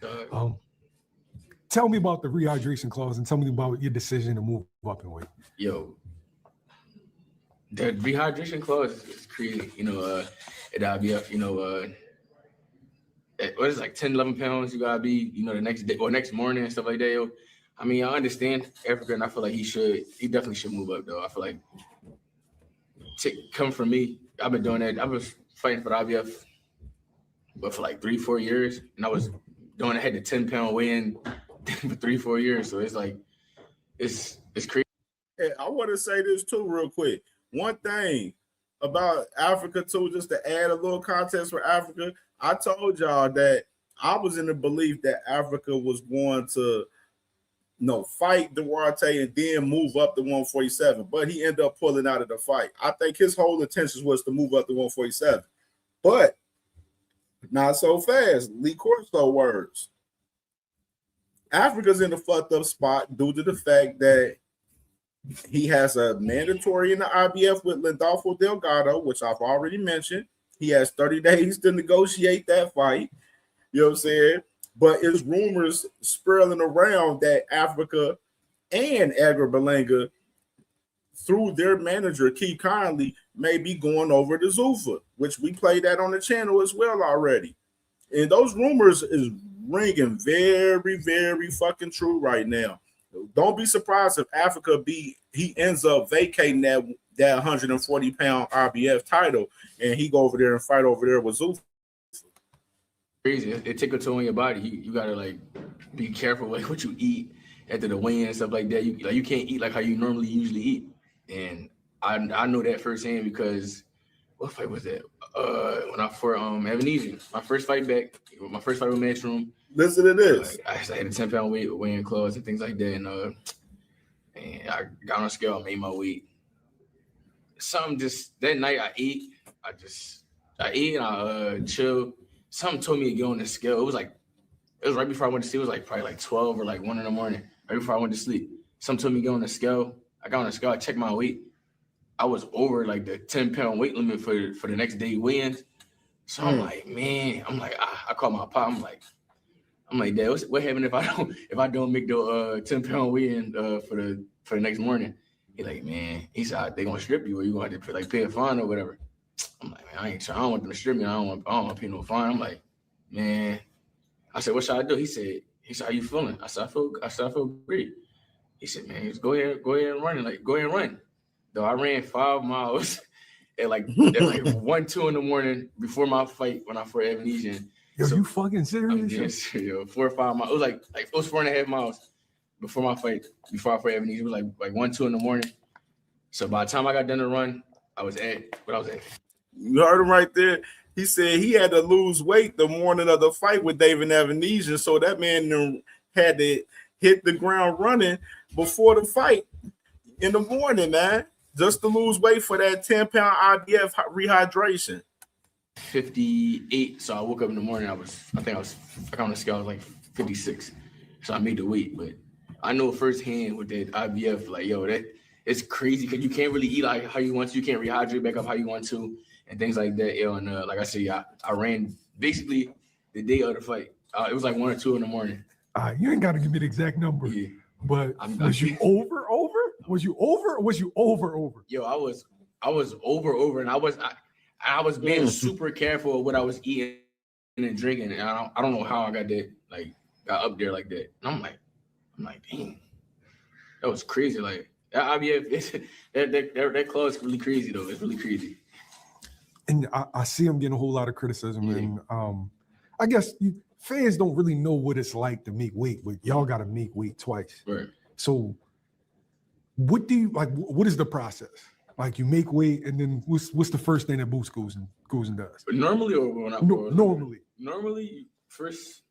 Tell me about the rehydration clause and tell me about your decision to move up in weight. Yo, the rehydration clause is crazy. You know, at IBF, you know, what is it, like 10, 11 pounds you gotta be, you know, the next day or next morning and stuff like that. Yo, I mean, I understand Africa, and I feel like he definitely should move up though. I feel like come from me, I've been doing that. I was fighting for the IBF, but for like 3-4 years, and I was doing I had the 10-pound weigh-in for 3-4 years. So it's like it's crazy. Hey, I want to say this too, real quick. One thing about Africa too, just to add a little context for Africa. I told y'all that I was in the belief that Africa was going to, fight Duarte and then move up to 147, but he ended up pulling out of the fight. I think his whole intention was to move up to 147, but not so fast. Lee Corso words. Africa's in a fucked up spot due to the fact that he has a mandatory in the IBF with Landolfo Delgado, which I've already mentioned. He has 30 days to negotiate that fight. You know what I'm saying? But it's rumors swirling around that Africa and Edgar Berlanga, through their manager, Keith Conley, may be going over to Zuffa, which we played that on the channel as well already. And those rumors is ringing very, very fucking true right now. Don't be surprised if Africa he ends up vacating that 140-pound RBF title and he go over there and fight over there with Zuffa. Crazy. It take a toll on your body. You gotta like be careful with what you eat after the weigh-in and stuff like that. You can't eat like how you normally usually eat. And I know that firsthand because what fight was that? When I fought Evan, my first fight back, my first fight with Matchroom. Listen to this. I had a 10-pound weigh-in clause and things like that, and I got on a scale, I made my weight. Something just that night I ate and I chilled. Something told me to get on the scale. It was right before I went to sleep. It was like probably like 12 or like 1 in the morning, right before I went to sleep. Something told me to get on the scale. I got on the scale, I checked my weight. I was over like the 10-pound weight limit for the next day weigh-in. So I'm like, man, I called my pop. I'm like, Dad, what happened if I don't make the 10-pound weigh-in for the next morning? He like, man, he said they gonna strip you or you gonna have to pay a fine or whatever. I'm like, man, I ain't trying. I don't want them to strip me. I don't want to pay no fine. I'm like, man. I said, what should I do? He said, how you feeling? I said, I feel great. He said, man, just go ahead and run. Like, go ahead and run. Though I ran 5 miles at like 1, 2 in the morning before my fight when I fought Evan. Yo, so, you fucking serious? I'm just, 4 or 5 miles. It was like it was 4.5 miles before my fight. Before I fought Evan, it was like 1, 2 in the morning. So by the time I got done to run, I was at what I was at. You heard him right there. He said he had to lose weight the morning of the fight with David Evanesian, so that man had to hit the ground running before the fight in the morning, man, just to lose weight for that 10-pound IBF rehydration. 58. So I woke up in the morning. I got on the scale, I was like 56. So I made the weight, but I know firsthand with that IBF, like, yo, that it's crazy because you can't really eat like how you want to. You can't rehydrate back up how you want to. And things like that, yo. And like I said, I ran basically the day of the fight. It was like 1 or 2 in the morning. You ain't got to give me the exact number. Yeah. But was you over? Was you over? Or was you over? Yo, I was over, and I was being super careful of what I was eating and drinking. And I don't know how I got up there like that. And I'm like, dang, that was crazy. Like that IBF, that clause is really crazy though. It's really crazy. And I see him getting a whole lot of criticism, and I guess fans don't really know what it's like to make weight, but y'all got to make weight twice. Right. So, what do you like? What is the process? Like you make weight, and then what's the first thing that Boost goes and does? But normally, or when I normally first.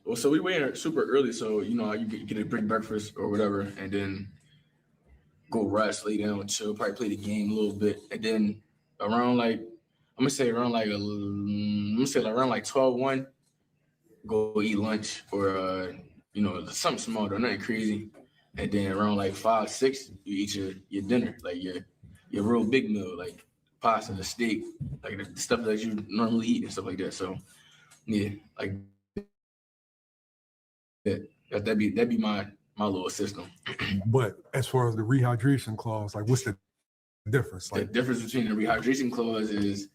Well, so we weigh in super early, so you get a big breakfast or whatever, and then go rest, lay down, chill, probably play the game a little bit, and then around like. I'm gonna say around like 12-1, go eat lunch or something small though, nothing crazy. And then around like 5-6, you eat your dinner, like your real big meal, like pasta, the steak, like the stuff that you normally eat and stuff like that. So yeah, like that'd be my little system. But as far as the rehydration clause, like what's the difference? Like the difference between the rehydration clause is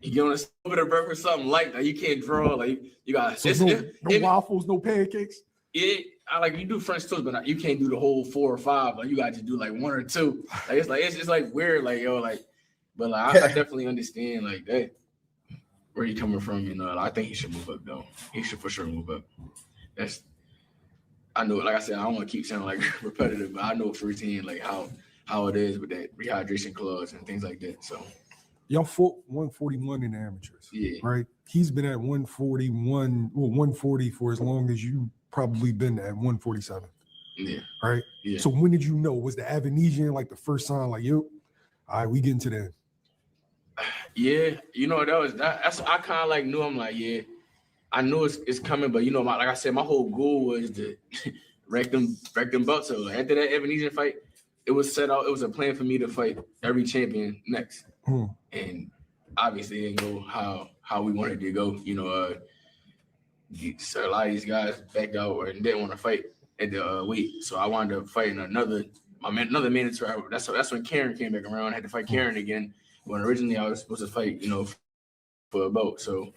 you get on a bit of breakfast, something light, like you can't draw, like you got no waffles, no pancakes. I like you do French toast, but you can't do the whole 4 or 5. Like you got to do like 1 or 2. Like it's like weird, like yo, like. But like I definitely understand like that where you coming from. You know, I think he should move up though. He should for sure move up. I know, like I said, I don't want to keep sounding like repetitive, but I know firsthand like how it is with that rehydration clause and things like that. So y'all fought 141 in the amateurs, right? He's been at 140 for as long as you probably been at 147. Yeah. Right. Yeah. So when did you know? Was the Avenesian like the first sign? Like, yo, all right, we getting to that. Yeah, you know that's I kind of like knew. I'm like, yeah, I knew it's coming, but you know, like I said, my whole goal was to wreck them belts. So like, after that Evanesian fight, it was set out. It was a plan for me to fight every champion next, and obviously it didn't go how we wanted it to go. You know, so a lot of these guys backed out or didn't want to fight at the weight. So I wanted to fight in another mandatory. That's when Karen came back around. I had to fight Karen again. When originally I was supposed to fight, you know, for a belt. So,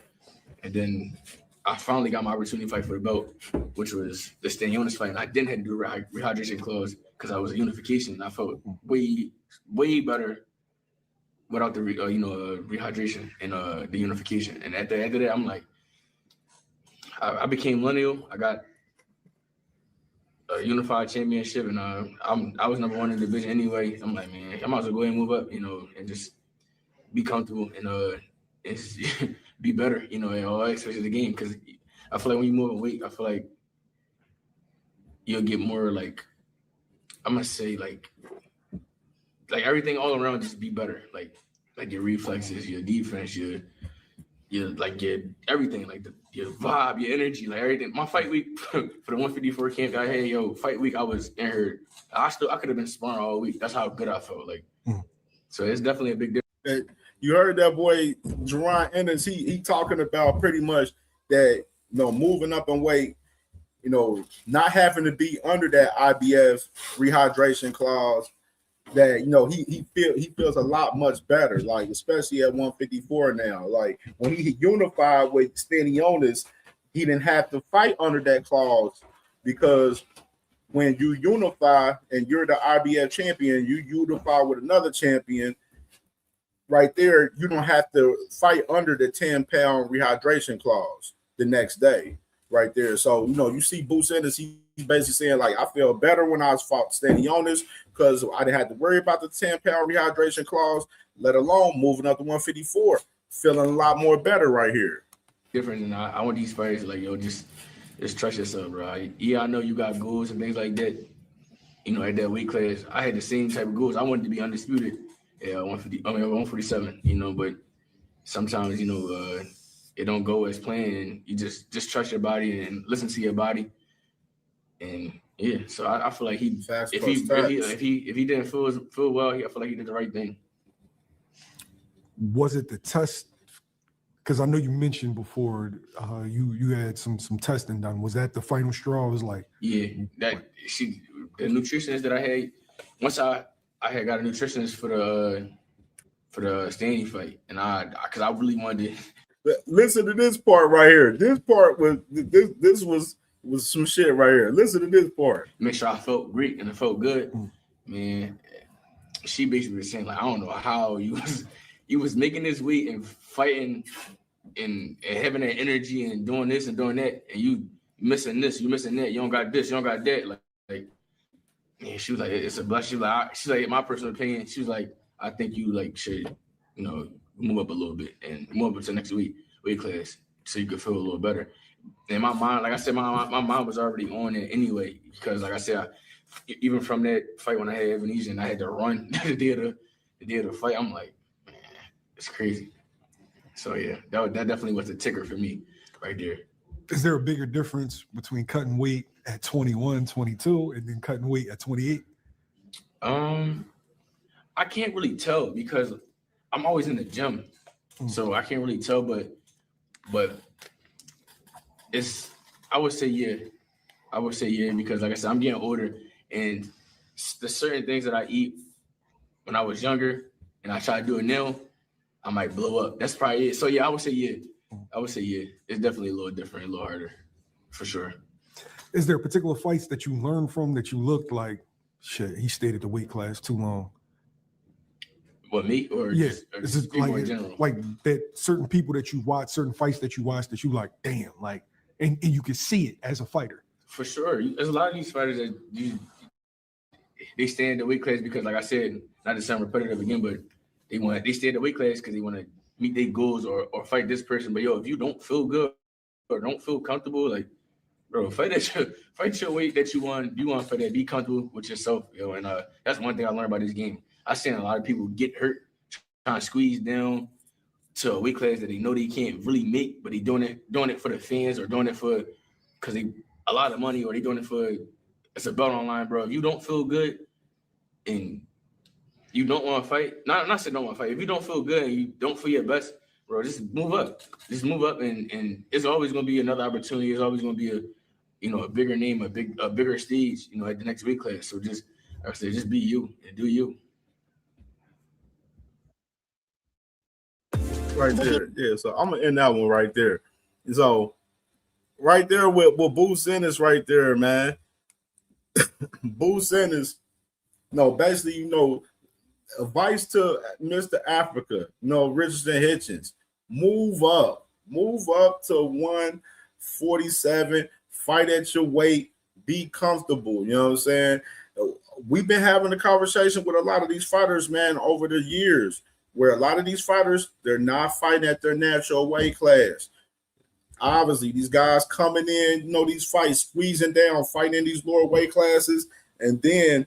and then I finally got my opportunity to fight for the belt, which was the Stanionis fight. And I didn't have to do a rehydration clause because I was a unification. And I felt way better without the rehydration and the unification. And at the end of that, I'm like, I became lineal. I got a unified championship, and I was number 1 in the division anyway. I'm like, man, I might as well go ahead and move up, you know, and just be comfortable and be better, you know, in all aspects of the game. Because I feel like when you move a weight, I feel like you'll get more like, I'm gonna say like everything all around just be better, like your reflexes, your defense, your everything, like your vibe, your energy, like everything. My fight week for the 154 camp I had, fight week I was in her. I could have been sparring all week. That's how good I felt. Like, so it's definitely a big difference. You heard that boy Jerron Ennis. He talking about pretty much that, you know, moving up in weight, you know, not having to be under that IBF rehydration clause. That, you know, he feels a lot much better, like especially at 154 now. Like when he unified with Stanionis, he didn't have to fight under that clause, because when you unify and you're the IBF champion, you unify with another champion. Right there, you don't have to fight under the 10-pound rehydration clause the next day. Right there. So, you know, you see Boots Ennis, he's basically saying, like, I feel better when I was fought Stanionis because I didn't have to worry about the 10-pound rehydration clause, let alone moving up to 154. Feeling a lot more better right here. Different than I want these fighters like, yo, just trust yourself, bro. Yeah, I know you got goals and things like that. You know, at that weight class, I had the same type of goals. I wanted to be undisputed at 147, you know, but sometimes, you know, it don't go as planned. You just trust your body and listen to your body. And yeah, so I feel like if he didn't feel well, I feel like he did the right thing. Was it the test? Because I know you mentioned before you had some testing done. Was that the final straw? It was like, yeah, the nutritionist that I had, once I had got a nutritionist for the Stanley fight, and because I really wanted to. Listen to this part right here. This part was this was some shit right here. Listen to this part. Make sure I felt great and it felt good. Man, she basically was saying, like, I don't know how you was making this weight and fighting and having that energy and doing this and doing that, and you missing this, you missing that, you don't got this, you don't got that. Like man, she was like, it's a blessing. She's like, in my personal opinion, she was like, I think you like should, you know, move up a little bit and move up to next weight class so you could feel a little better. In my mind, like I said, my mind was already on it anyway, because like I said, even from that fight when I had Evanesia, I had to run the day of the fight. I'm like, man, it's crazy. So yeah, that definitely was the ticker for me right there. Is there a bigger difference between cutting weight at 21, 22 and then cutting weight at 28? I can't really tell, because I'm always in the gym, so I can't really tell, but I would say yeah. I would say yeah, because like I said, I'm getting older, and the certain things that I eat when I was younger and I try to do it now, I might blow up. That's probably it. So yeah, I would say yeah. I would say yeah. It's definitely a little different, a little harder, for sure. Is there particular fights that you learned from that you looked like, shit, he stayed at the weight class too long? What, me or yeah, just people in general? Like that certain people that you watch, certain fights that you watch that you like, damn, like, and you can see it as a fighter. For sure. There's a lot of these fighters that they stay in the weight class because, like I said, not to sound repetitive again, but they stay in the weight class because they want to meet their goals or fight this person. But yo, if you don't feel good or don't feel comfortable, like, bro, fight your weight that you want to fight that. Be comfortable with yourself, yo. And that's one thing I learned about this game. I've seen a lot of people get hurt trying to squeeze down to a weight class that they know they can't really make, but they doing it for the fans or doing it for because they a lot of money or they doing it for it's a belt online, bro. If you don't feel good and you don't want to fight, not saying don't want to fight. If you don't feel good and you don't feel your best, bro, just move up. Just move up, and it's always gonna be another opportunity. It's always gonna be a bigger name, a bigger stage, at the next weight class. So just like I said, just be you and do you. Right there, yeah. So I'm gonna end that one right there. So right there with Boots Ennis right there, man. Boots Ennis, basically, advice to Mr. Africa, Richardson Hitchens, move up to 147, fight at your weight, be comfortable. You know what I'm saying? We've been having a conversation with a lot of these fighters, man, over the years, where a lot of these fighters, they're not fighting at their natural weight class. Obviously, these guys coming in, these fights, squeezing down, fighting in these lower weight classes, and then,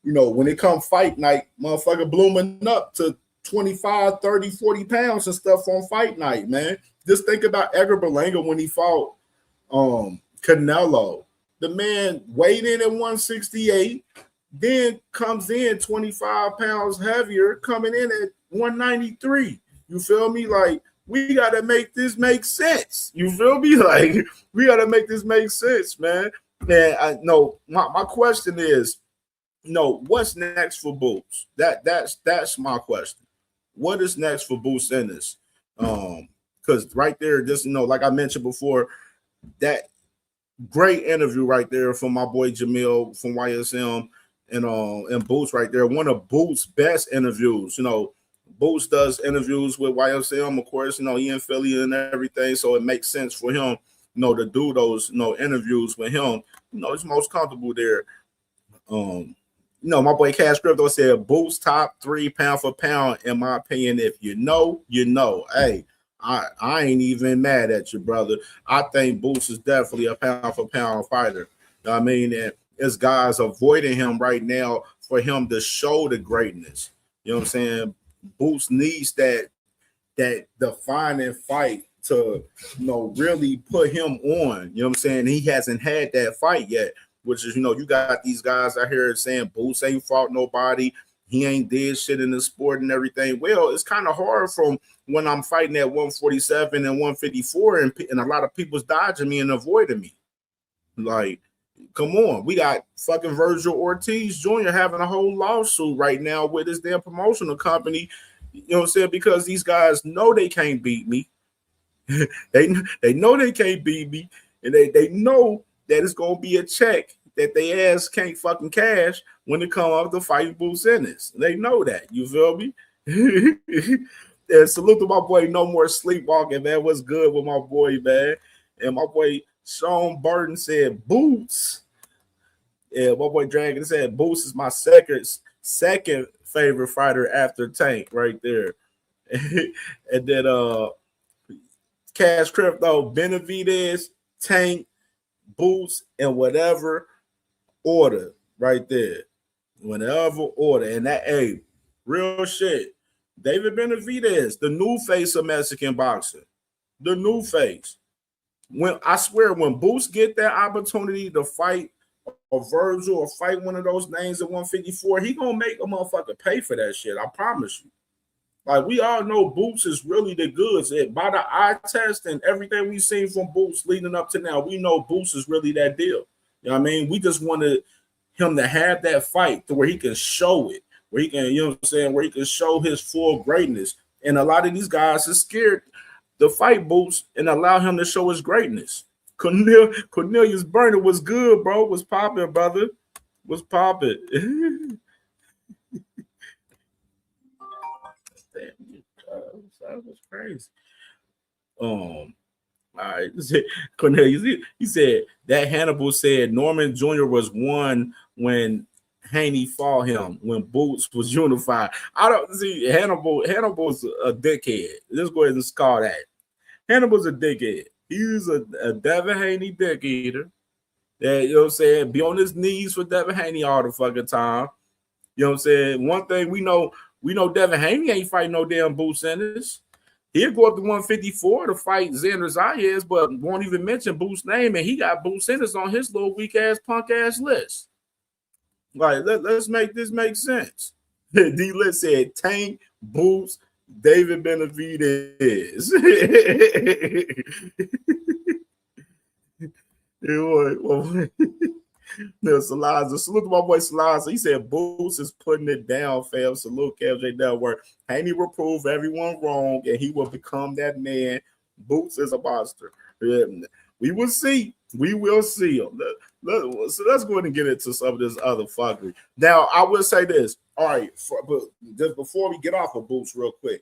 when it comes fight night, motherfucker blooming up to 25, 30, 40 pounds and stuff on fight night, man. Just think about Edgar Berlanga when he fought Canelo. The man weighed in at 168, then comes in 25 pounds heavier, coming in at 193. You feel me? Like, we got to make this make sense. You feel me? Like, we got to make this make sense, man. And I know my question is, what's next for Boots? That's my question. What is next for Boots Ennis? Because right there, just like I mentioned before, that great interview right there from my boy Jamil from YSM and Boots right there. One of Boots' best interviews. Boots does interviews with YSM, of course, he in Philly and everything, so it makes sense for him, to do those, interviews with him. He's most comfortable there. My boy Cash Crypto said Boots top 3 pound for pound, in my opinion. If you know. Hey, I ain't even mad at you, brother. I think Boots is definitely a pound for pound fighter. I mean, and it's guys avoiding him right now for him to show the greatness. You know what I'm saying? Boots needs that defining fight to really put him on. You know what I'm saying? He hasn't had that fight yet, which is, you got these guys out here saying Boots ain't fought nobody, he ain't did shit in the sport and everything. Well, it's kind of hard from when I'm fighting at 147 and 154 and a lot of people's dodging me and avoiding me. Like, come on, we got fucking Virgil Ortiz Jr. having a whole lawsuit right now with his damn promotional company. You know what I'm saying? Because these guys know they can't beat me. they know they can't beat me, and they know that it's gonna be a check that they ass can't fucking cash when it comes up to fighting Boots Ennis. They know that. You feel me? And salute to my boy No More Sleepwalking, man. What's good with my boy, man? And my boy Sean Burton said Boots. Yeah, my boy Dragon said Boots is my second favorite fighter after Tank right there. And then Cash Crypto, Benavidez, Tank, Boots, and whatever order right there. Whatever order. And that, hey, real shit. David Benavidez, the new face of Mexican boxing. The new face. When I swear, when Boots get that opportunity to fight a Virgil or fight one of those names at 154, he gonna make a motherfucker pay for that shit. I promise you. Like, we all know Boots is really the goods. By the eye test and everything we've seen from Boots leading up to now, we know Boots is really that deal. You know what I mean? We just wanted him to have that fight to where he can show it, where he can, you know what I'm saying, where he can show his full greatness. And a lot of these guys are scared to fight Boots and allow him to show his greatness. Cornelius Burner was good, bro. Was popping, brother. Was popping. That was crazy. All right. Cornelius, he said that Hannibal said Norman Jr. was one when Haney fought him, when Boots was unified. I don't see Hannibal's a dickhead. Let's go ahead and call that. Hannibal's a dickhead. He's a Devin Haney dick eater. That, you know what I'm saying, be on his knees for Devin Haney all the fucking time. You know what I'm saying? One thing we know Devin Haney ain't fighting no damn Boots Ennis. He'll go up to 154 to fight Xander Zayas, but won't even mention Boots' name, and he got Boots Ennis on his little weak-ass, punk-ass list. Like, let's make this make sense. D-Lit said, Tank, Boots, David Benavidez. Salaza. Salute to my boy Salaza. He said Boots is putting it down, fam. Salute CamJNetwork. Haney will prove everyone wrong, and he will become that man. Boots is a monster. We will see. We will see. So let's go ahead and get into some of this other fuckery. Now, I will say this. All right, but just before we get off of Boots real quick,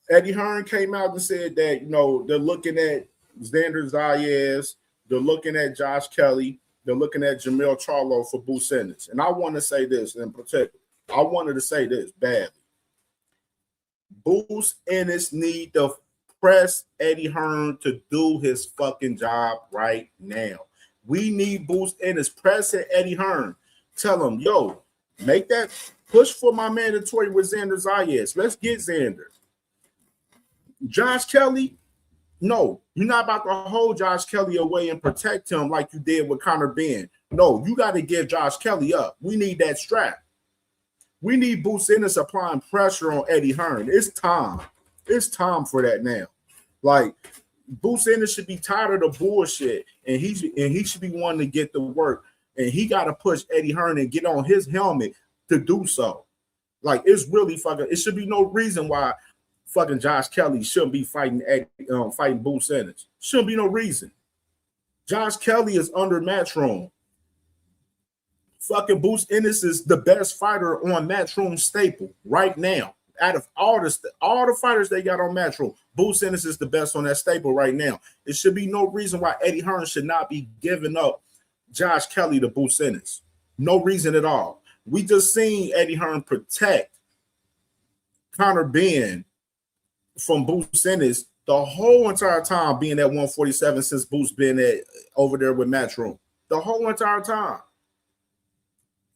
Eddie Hearn came out and said that, you know, they're looking at Xander Zayas, they're looking at Josh Kelly, they're looking at Jamel Charlo for Boots Ennis. And I want to say this in particular. I wanted to say this badly. Boots Ennis need to press Eddie Hearn to do his fucking job right now. We need Boots Ennis pressing Eddie Hearn. Tell him, yo, make that push for my mandatory with Xander Zayas. Let's get Xander. Josh Kelly, no, you're not about to hold Josh Kelly away and protect him like you did with Conor Benn. No, you got to give Josh Kelly up. We need that strap. We need Boots Ennis applying pressure on Eddie Hearn. It's time. It's time for that now. Like, Boots Ennis should be tired of the bullshit, and he should be wanting to get to work. And he got to push Eddie Hearn and get on his helmet to do so. Like, it's really fucking. It should be no reason why fucking Josh Kelly shouldn't be fighting fighting Boots Ennis. Shouldn't be no reason. Josh Kelly is under Matchroom. Fucking Boots Ennis is the best fighter on Matchroom staple right now. Out of all the fighters they got on Matchroom, Boots Ennis is the best on that staple right now. It should be no reason why Eddie Hearn should not be giving up Josh Kelly to Boots Ennis. No reason at all. We just seen Eddie Hearn protect Conor Benn from Boots Ennis the whole entire time being at 147 since Boots been over there with Matchroom. The whole entire time.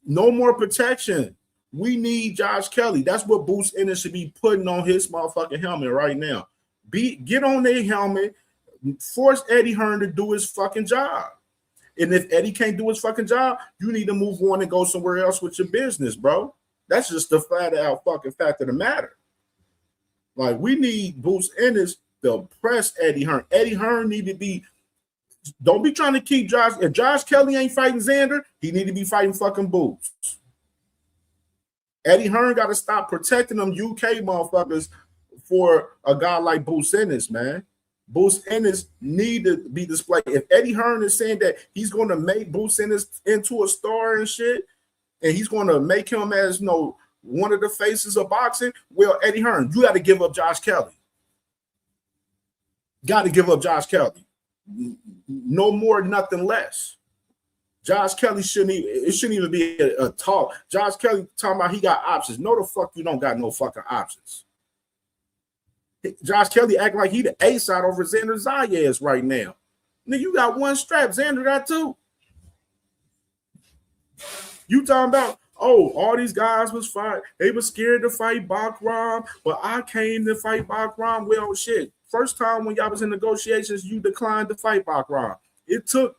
No more protection. We need Josh Kelly. That's what Boots Ennis should be putting on his motherfucking helmet right now. Get on their helmet, force Eddie Hearn to do his fucking job. And if Eddie can't do his fucking job, you need to move on and go somewhere else with your business, bro. That's just the flat out fucking fact of the matter. Like, we need Boots Ennis to press Eddie Hearn. Eddie Hearn need to be, don't be trying to keep Josh. If Josh Kelly ain't fighting Xander, he need to be fighting fucking Boots. Eddie Hearn got to stop protecting them UK motherfuckers for a guy like Boots Ennis, man. Boots Ennis need to be displayed. If Eddie Hearn is saying that he's going to make Boots Ennis into a star and shit, and he's going to make him as, you know, one of the faces of boxing, well, Eddie Hearn, you got to give up Josh Kelly. Got to give up Josh Kelly. No more, nothing less. Josh Kelly shouldn't even be a talk. Josh Kelly talking about he got options. No, the fuck you don't got no fucking options. Josh Kelly acting like he the A-side over Xander Zayas right now. Nigga, you got one strap. Xander got two. You talking about, oh, all these guys was fight. They were scared to fight Bakram, but I came to fight Bakram. Well, shit. First time when y'all was in negotiations, you declined to fight Bakram. It took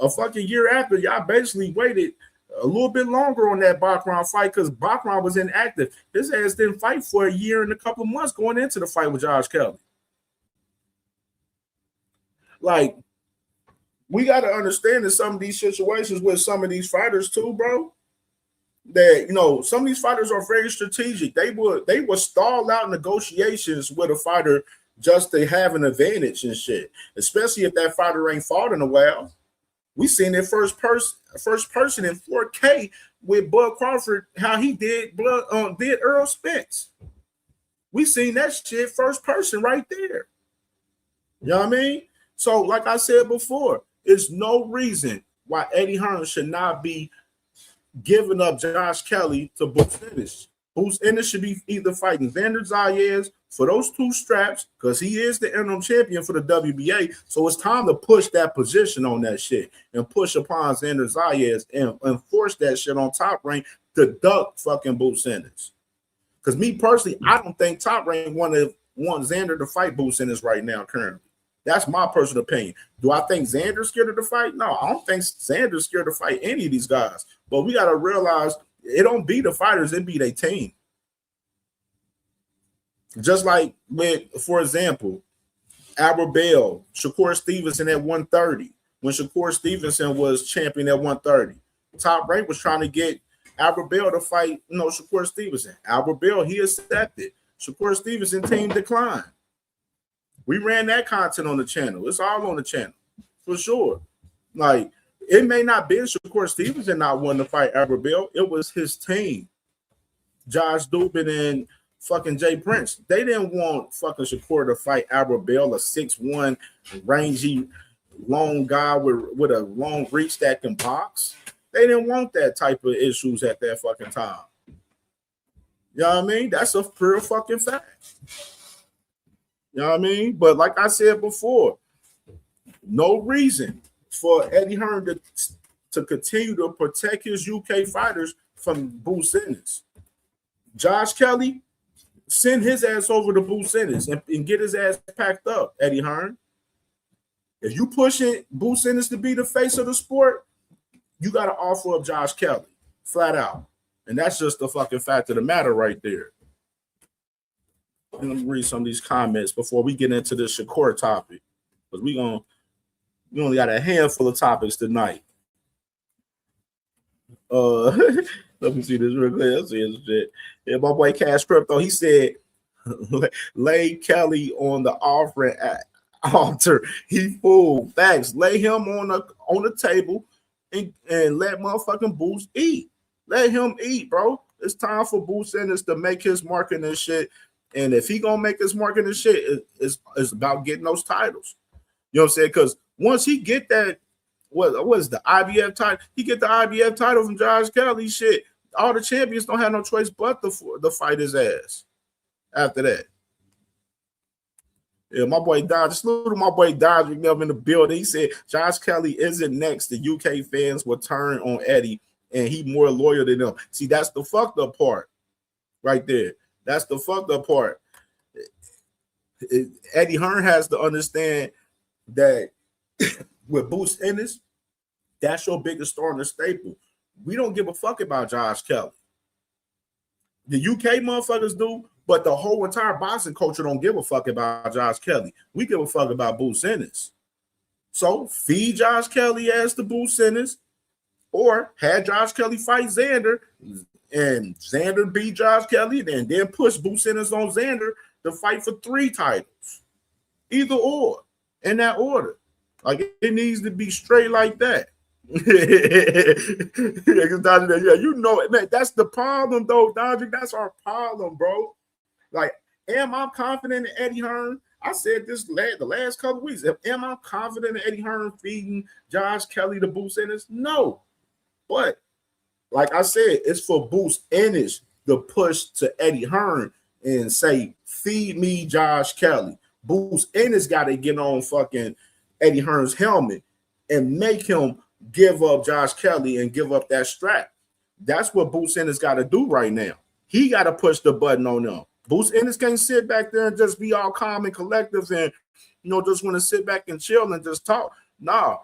a fucking year after y'all basically waited a little bit longer on that Baccarat fight because Baccarat was inactive. His ass didn't fight for a year and a couple months going into the fight with Josh Kelly. Like, we got to understand that some of these situations with some of these fighters too, bro, that, you know, some of these fighters are very strategic. They would stall out negotiations with a fighter just to have an advantage and shit, especially if that fighter ain't fought in a while. We seen it first person in 4K with Bud Crawford, how he did Earl Spence. We seen that shit first person right there. You know what I mean? So, like I said before, there's no reason why Eddie Hearn should not be giving up Josh Kelly to Bruce Ennis. Bruce Ennis should be either fighting Xander Zayas for those 2 straps, because he is the interim champion for the WBA. So it's time to push that position on that shit and push upon Xander Zayas and force that shit on Top Rank to duck fucking Bruce Ennis. Because me personally, I don't think Top Rank want Xander to fight Bruce Ennis right now currently. That's my personal opinion. Do I think Xander's scared of the fight? No, I don't think Xander's scared to fight any of these guys. But we got to realize it don't be the fighters, it be their team. Just like with, for example, Albert Bell, Shakur Stevenson at 130. When Shakur Stevenson was champion at 130, Top Rank was trying to get Albert Bell to fight, Shakur Stevenson. Albert Bell, he accepted. Shakur Stevenson team declined. We ran that content on the channel. It's all on the channel, for sure. Like, it may not be Shakur Stevenson not wanting to fight Albert Bell. It was his team. Josh Dubin and fucking Jay Prince. They didn't want fucking Shakur to fight Albert Bell, a 6'1", rangy, long guy with a long reach that can box. They didn't want that type of issues at that fucking time. You know what I mean? That's a pure fucking fact. You know what I mean? But like I said before, no reason for Eddie Hearn to continue to protect his UK fighters from Bruce Ennis. Josh Kelly, send his ass over to Bruce Ennis and get his ass packed up, Eddie Hearn. If you pushing Bruce Ennis to be the face of the sport, you got to offer up Josh Kelly, flat out. And that's just the fucking fact of the matter right there. Let me read some of these comments before we get into the Shakur topic, because we only got a handful of topics tonight. Let me see this real quick. Let's see this shit. Yeah, my boy Cash Crypto, he said, lay Kelly on the offering altar. He fooled. Facts. Lay him on the table and let motherfucking Boost eat. Let him eat, bro. It's time for Bruce Ennis to make his mark in this shit. And if he gonna make his mark in this shit, it's about getting those titles. You know what I'm saying? Because once he get that, what is the IBF title? He get the IBF title from Josh Kelly. Shit, all the champions don't have no choice but to fight his ass after that. Yeah, my boy Dodge, salute to my boy Dodge in the building. He said Josh Kelly isn't next. The UK fans will turn on Eddie, and he more loyal than them. See, that's the fucked up part right there. That's the fucked up part. Eddie Hearn has to understand that with Bruce Ennis, that's your biggest star in the staple. We don't give a fuck about Josh Kelly. The UK motherfuckers do, but the whole entire boxing culture don't give a fuck about Josh Kelly. We give a fuck about Bruce Ennis. So feed Josh Kelly as the Bruce Ennis, or had Josh Kelly fight Xander, and Xander beat Josh Kelly, and then push Bruce Ennis on Xander to fight for 3 titles. Either or, in that order. Like, it needs to be straight like that. Yeah, you know it, man. That's the problem, though, Dodger. That's our problem, bro. Like, am I confident in Eddie Hearn? I said this the last couple of weeks. Am I confident in Eddie Hearn feeding Josh Kelly to Bruce Ennis? No. But like I said, it's for Bruce Ennis to push to Eddie Hearn and say, feed me Josh Kelly. Bruce Ennis got to get on fucking Eddie Hearn's helmet and make him give up Josh Kelly and give up that strap. That's what Bruce Ennis got to do right now. He got to push the button on them. Bruce Ennis can't sit back there and just be all calm and collective and, just want to sit back and chill and just talk. Nah,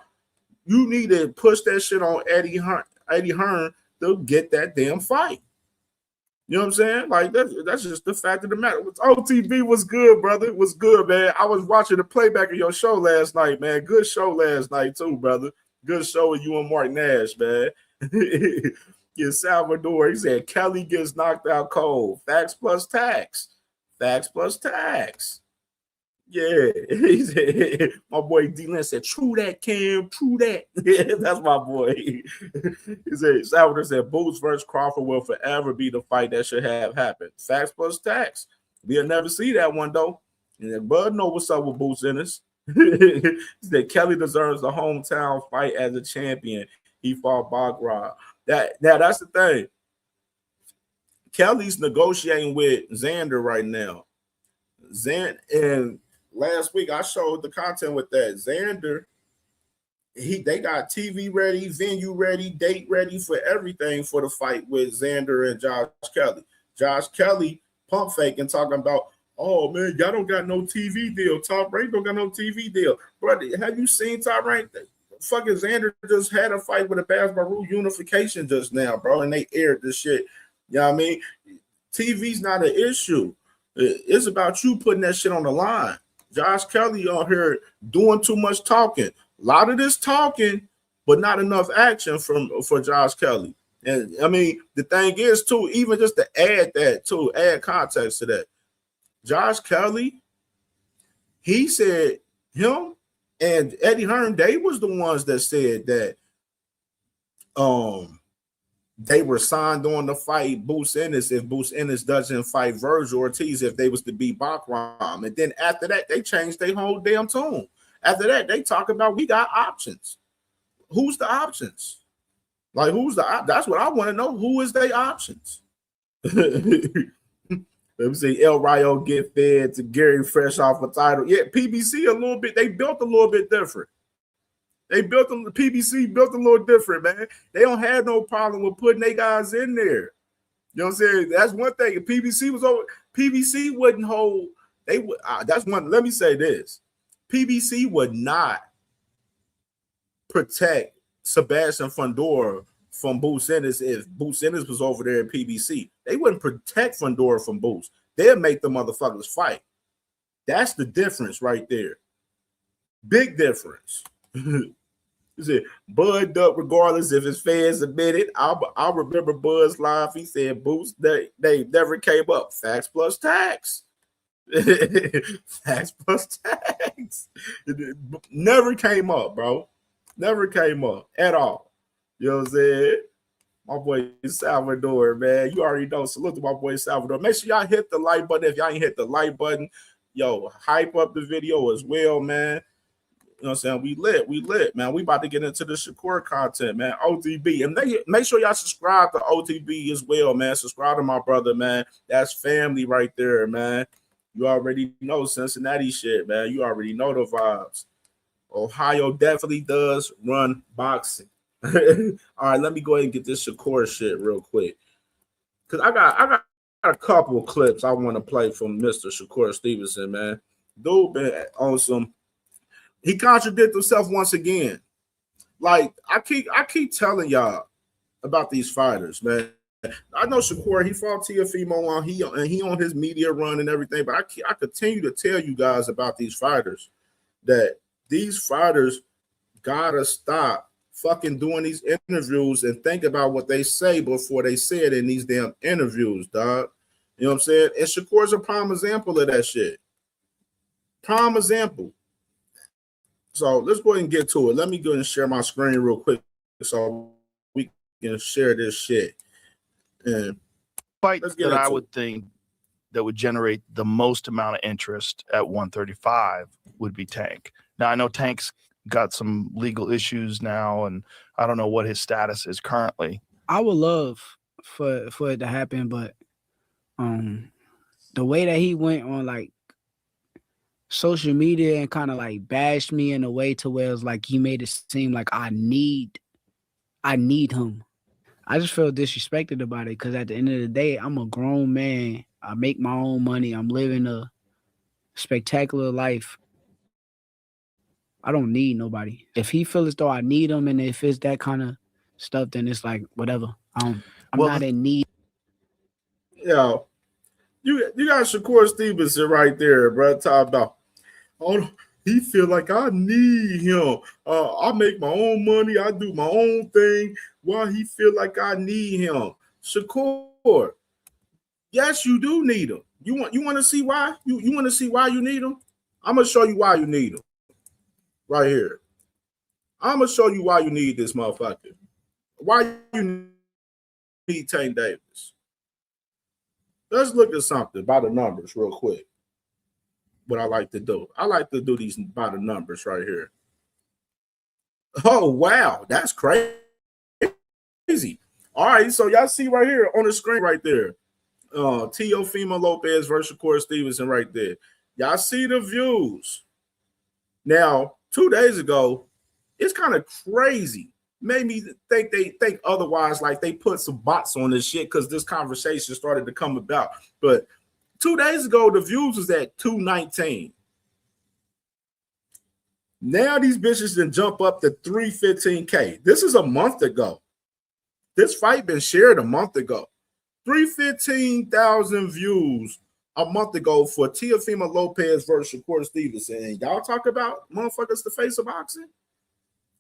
you need to push that shit on Eddie Hearn. Eddie Hearn to get that damn fight. You know what I'm saying? Like that's just the fact of the matter. OTB was good, brother. It was good, man. I was watching the playback of your show last night, man. Good show last night too, brother. Good show with you and Mark Nash, man. Yeah, Salvador. He said Kelly gets knocked out cold. Facts plus tax. Facts plus tax. Yeah, he said, my boy D-Lin said, true that, Cam, true that. That's my boy. He said, Salvador said, Boots versus Crawford will forever be the fight that should have happened. Facts plus tax. We'll never see that one, though. And Bud know what's up with Boots Ennis. He said, Kelly deserves the hometown fight as a champion. He fought Bagra. That's the thing. Kelly's negotiating with Xander right now. And last week I showed the content with that. Xander, they got TV ready, venue ready, date ready for everything for the fight with Xander and Josh Kelly. Josh Kelly pump faking, talking about, oh man, y'all don't got no TV deal. Top Rank don't got no TV deal. Brother, have you seen Top Rank? Fucking Xander just had a fight with a basketball rule unification just now, bro, and they aired this shit. You know what I mean? TV's not an issue. It's about you putting that shit on the line. Josh Kelly on here doing too much talking. A lot of this talking, but not enough action for Josh Kelly. And I mean, the thing is too, even just to add that too, add context to that. Josh Kelly, he said him and Eddie Hearn, they was the ones that said that they were signed on to fight Boots Ennis if Boots Ennis doesn't fight Virgil Ortiz if they was to beat Bakram. And then after that, they changed their whole damn tune. After that, they talk about we got options. Who's the options? Like, that's what I want to know. Who is their options? Let me see. El Rayo get fed to Gary fresh off a title. Yeah, PBC a little bit. They built a little bit different. PBC built a little different, man. They don't have no problem with putting their guys in there. You know what I'm saying? That's one thing. If PBC was over, PBC wouldn't hold. They would. That's one. Let me say this: PBC would not protect Sebastian Fundora from Boots Ennis if Boots Ennis was over there at PBC. They wouldn't protect Fundora from Boots. They'll make the motherfuckers fight. That's the difference right there. Big difference. He said, Bud up regardless if his fans admit it. I'll remember Bud's live. He said, Boots, they never came up. Facts plus tax. Facts plus tax. Never came up, bro. Never came up at all. You know what I'm saying? My boy Salvador, man. You already know. Salute to my boy Salvador. Make sure y'all hit the like button. If y'all ain't hit the like button, yo, hype up the video as well, man. You know what I'm saying? We lit, man. We about to get into the Shakur content, man. OTB. And make sure y'all subscribe to OTB as well, man. Subscribe to my brother, man. That's family right there, man. You already know Cincinnati shit, man. You already know the vibes. Ohio definitely does run boxing. All right, let me go ahead and get this Shakur shit real quick. Because I got a couple of clips I want to play from Mr. Shakur Stevenson, man. Dude been on some. He contradicted himself once again. Like I keep telling y'all about these fighters, man. I know Shakur, he fought Teofimo on he on his media run and everything, but I continue to tell you guys about these fighters that these fighters gotta stop fucking doing these interviews and think about what they say before they say it in these damn interviews, dog. You know what I'm saying? And Shakur's a prime example of that shit. Prime example. So let's go ahead and get to it. Let me go and share my screen real quick so we can share this shit. And fight that I would think that would generate the most amount of interest at 135 would be Tank. Now I know Tank's got some legal issues now, and I don't know what his status is currently. I would love for it to happen, but the way that he went on like social media and kind of like bashed me in a way to where it's like he made it seem like I need him. I just feel disrespected about it because at the end of the day, I'm a grown man. I make my own money. I'm living a spectacular life. I don't need nobody. If he feels as though I need him and if it's that kind of stuff, then it's like whatever. I'm not in need. Yo, you got Shakur Stevenson right there, bro. Talk about, oh, he feel like I need him. I make my own money. I do my own thing. Why he feel like I need him? Shakur, yes, you do need him. You want to see why? You want to see why you need him? I'm gonna show you why you need him. Right here. I'm gonna show you why you need this motherfucker. Why you need Tank Davis. Let's look at something by the numbers real quick. What I like to do. I like to do these by the numbers right here. Oh, wow. That's crazy. All right, so y'all see right here on the screen right there. Teofimo Lopez versus Shakur Stevenson right there. Y'all see the views. Now, 2 days ago, it's kind of crazy. Made me think they think otherwise, like they put some bots on this shit because this conversation started to come about. But 2 days ago, the views was at 219. Now these bitches then jump up to 315K. This is a month ago. This fight been shared a month ago. 315,000 views a month ago for Teofimo Lopez versus Shakur Stevenson. And y'all talk about motherfuckers the face of boxing?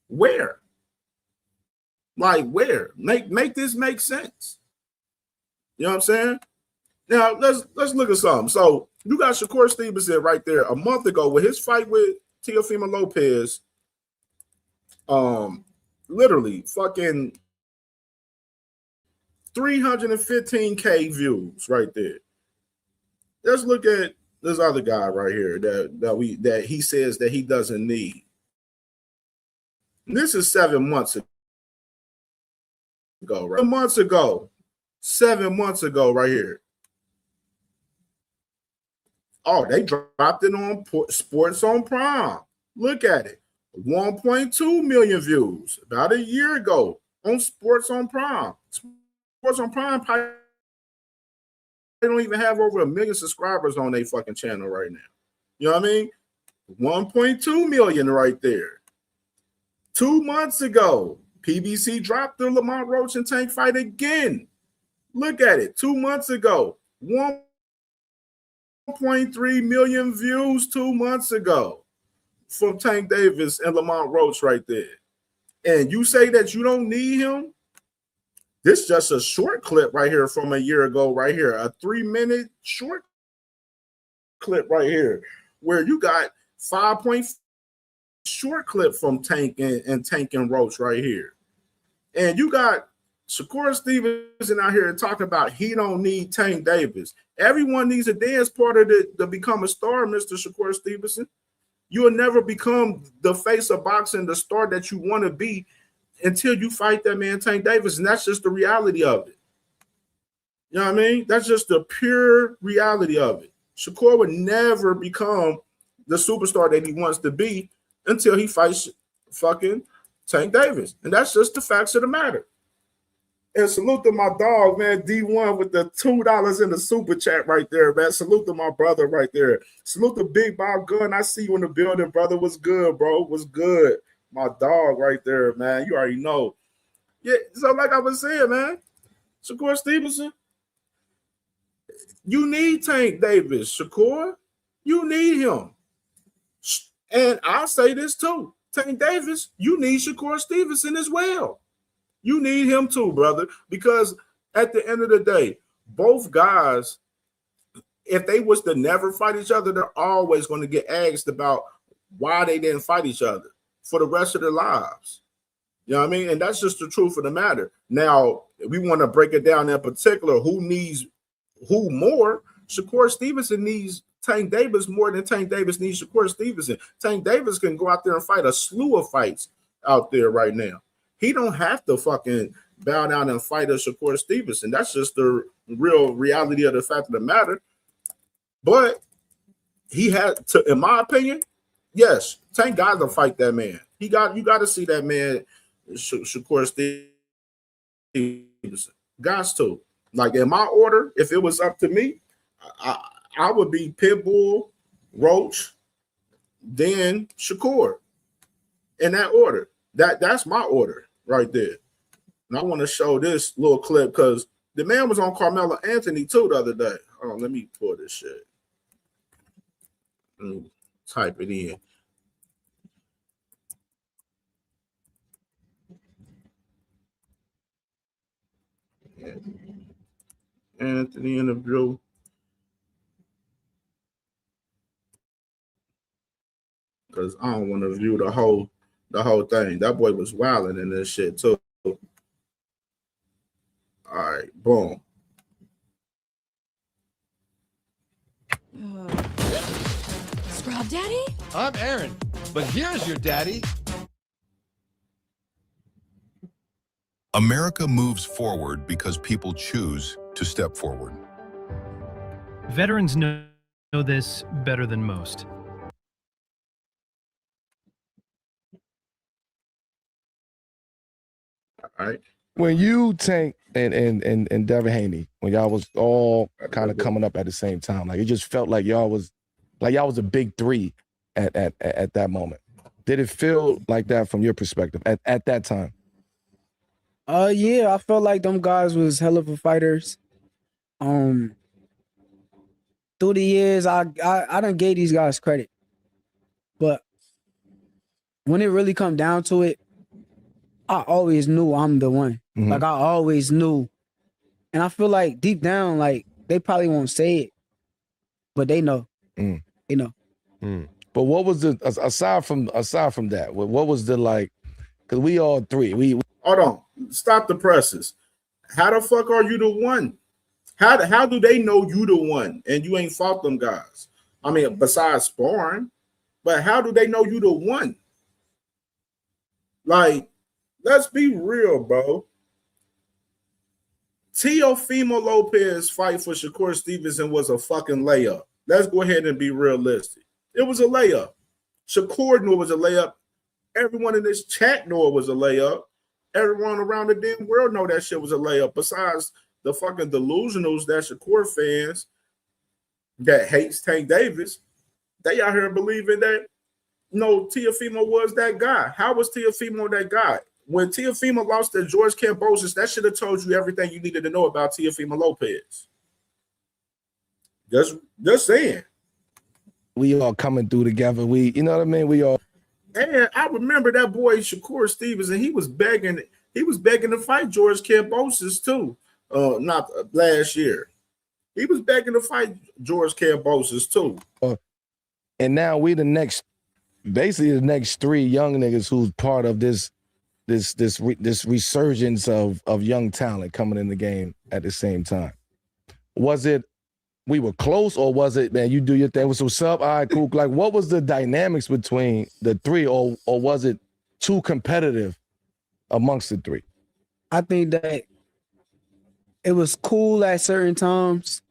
Where? Like where? Make this make sense. You know what I'm saying? Now let's look at something. So you got Shakur Stevenson right there a month ago with his fight with Teofimo Lopez. Literally fucking 315K views right there. Let's look at this other guy right here that he says that he doesn't need. And this is 7 months ago. Right? 7 months ago, right here. Oh, they dropped it on Sports on Prime. Look at it. 1.2 million views about a year ago on Sports on Prime. Sports on Prime, they don't even have over 1 million subscribers on their fucking channel right now. You know what I mean? 1.2 million right there. 2 months ago, PBC dropped the Lamont Roach and Tank fight again. Look at it. 2 months ago, 1.3 million views 2 months ago from Tank Davis and Lamont Roach right there. And you say that you don't need him? This is just a short clip right here from a year ago right here. A 3-minute short clip right here where you got 5 short clip from Tank and Tank and Roach right here. And you got Shakur Stevenson out here talking about he don't need Tank Davis. Everyone needs a dance partner to become a star, Mr. Shakur Stevenson. You will never become the face of boxing, the star that you want to be until you fight that man Tank Davis. And that's just the reality of it. You know what I mean? That's just the pure reality of it. Shakur would never become the superstar that he wants to be until he fights fucking Tank Davis. And that's just the facts of the matter. And salute to my dog, man, D1 with the $2 in the super chat right there, man. Salute to my brother right there. Salute to Big Bob Gunn. I see you in the building, brother. What's good, bro? What's good? My dog right there, man. You already know. Yeah, so like I was saying, man, Shakur Stevenson, you need Tank Davis, Shakur. You need him. And I'll say this too. Tank Davis, you need Shakur Stevenson as well. You need him too, brother, because at the end of the day, both guys, if they was to never fight each other, they're always going to get asked about why they didn't fight each other for the rest of their lives. You know what I mean? And that's just the truth of the matter. Now, we want to break it down in particular. Who needs who more? Shakur Stevenson needs Tank Davis more than Tank Davis needs Shakur Stevenson. Tank Davis can go out there and fight a slew of fights out there right now. He don't have to fucking bow down and fight a Shakur Stevenson. That's just the real reality of the fact of the matter. But he had to, in my opinion, yes, Tank got to fight that man. You got to see that man, Shakur Stevenson. Got to. Like in my order, if it was up to me, I would be Pitbull, Roach, then Shakur. In that order. That's my order right there. And I want to show this little clip because the man was on Carmelo Anthony too the other day. Hold on, let me pull this shit. Let me type it in. Anthony interview. Because I don't want to view the whole thing. That boy was wilding in this shit too. All right, boom. Scrub Daddy? I'm Aaron, but here's your daddy. America moves forward because people choose to step forward. Veterans know this better than most. All right. When you, Tank, and Devin Haney, when y'all was all kind of coming up at the same time, like it just felt like y'all was a big three at that moment. Did it feel like that from your perspective at that time? Yeah, I felt like them guys was hell of a fighters. Through the years, I done gave these guys credit, but when it really come down to it, I always knew I'm the one. Mm-hmm. Like I always knew, and I feel like deep down, like they probably won't say it, but they know. Mm. They know. Mm. But what was the aside from that? What was the like? Because we all three. We hold on. Stop the presses. How the fuck are you the one? How do they know you the one and you ain't fought them guys? I mean, besides sparring, but how do they know you the one? Like, let's be real, bro. Teofimo Lopez fight for Shakur Stevenson was a fucking layup. Let's go ahead and be realistic. It was a layup. Shakur knew it was a layup. Everyone in this chat knew it was a layup. Everyone around the damn world know that shit was a layup. Besides the fucking delusionals that Shakur fans that hates Tank Davis, they out here believing that Teofimo was that guy. How was Teofimo that guy? When Teofimo lost to George Kambosos, that should have told you everything you needed to know about Teofimo Lopez. Just saying. We all coming through together. We, you know what I mean? We all. And I remember that boy Shakur Stevenson. He was begging to fight George Kambosos too. Not last year. He was begging to fight George Kambosos too. And now we basically the next three young niggas who's part of this resurgence of young talent coming in the game at the same time. Was it we were close, or was it, man, you do your thing with some sub? All right, cool. Like, what was the dynamics between the three, or was it too competitive amongst the three? I think that it was cool at certain times,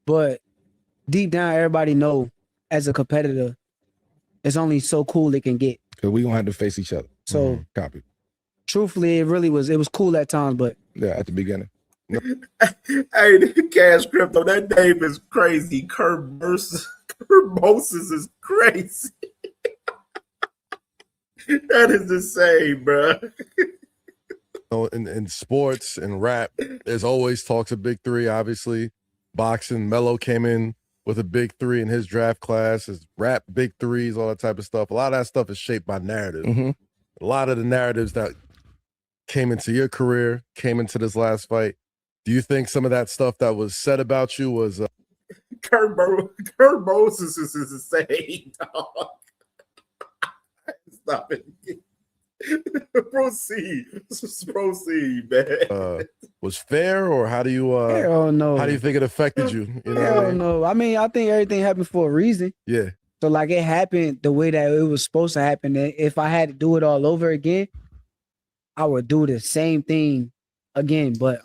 but deep down, everybody know as a competitor, it's only so cool it can get. Because we gonna have to face each other. So, copy. Truthfully, it was cool at times, but yeah, at the beginning. Hey, Cash Crypto, that name is crazy. Kerbosis is crazy. That is insane, bro. In sports and rap, there's always talks of big three, obviously. Boxing, Melo came in with a big three in his draft class, his rap big threes, all that type of stuff. A lot of that stuff is shaped by narrative. Mm-hmm. A lot of the narratives that came into your career, came into this last fight. Do you think some of that stuff that was said about you was Kerbosis is insane, dog. Stop it. Proceed, man. Was fair, or how do you hell no. How do you think it affected you? You know hell what I mean? no. I mean, I think everything happened for a reason. Yeah. So like it happened the way that it was supposed to happen. And if I had to do it all over again, I would do the same thing again. But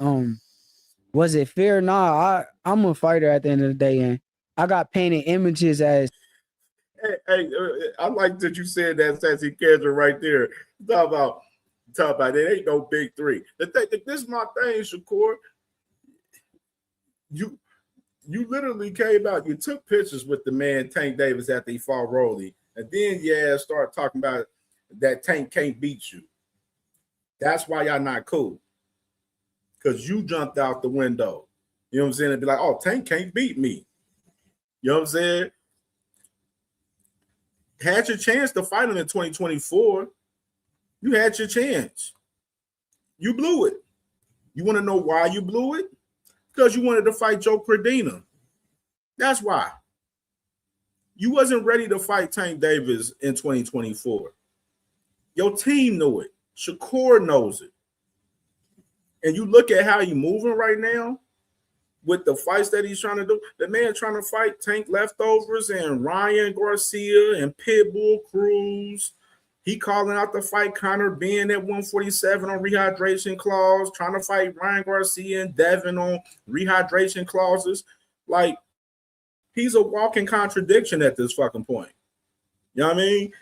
was it fair? Nah, I'm a fighter at the end of the day, and I got painted images as. Hey, I like that you said that sassy character right there. Talk about it ain't no big three. This is my thing, Shakur. You literally came out, you took pictures with the man Tank Davis after he fought Rolly, and then start talking about that Tank can't beat you. That's why y'all not cool. Because you jumped out the window. You know what I'm saying? And be like, oh, Tank can't beat me. You know what I'm saying? Had your chance to fight him in 2024. You had your chance. You blew it. You want to know why you blew it? Because you wanted to fight Joe Cordina. That's why. You wasn't ready to fight Tank Davis in 2024. Your team knew it. Shakur knows it. And you look at how he's moving right now with the fights that he's trying to do. The man trying to fight Tank leftovers and Ryan Garcia and Pitbull Cruz. He calling out to fight Conor Ben at 147 on rehydration clause, trying to fight Ryan Garcia and Devin on rehydration clauses. Like, he's a walking contradiction at this fucking point. You know what I mean?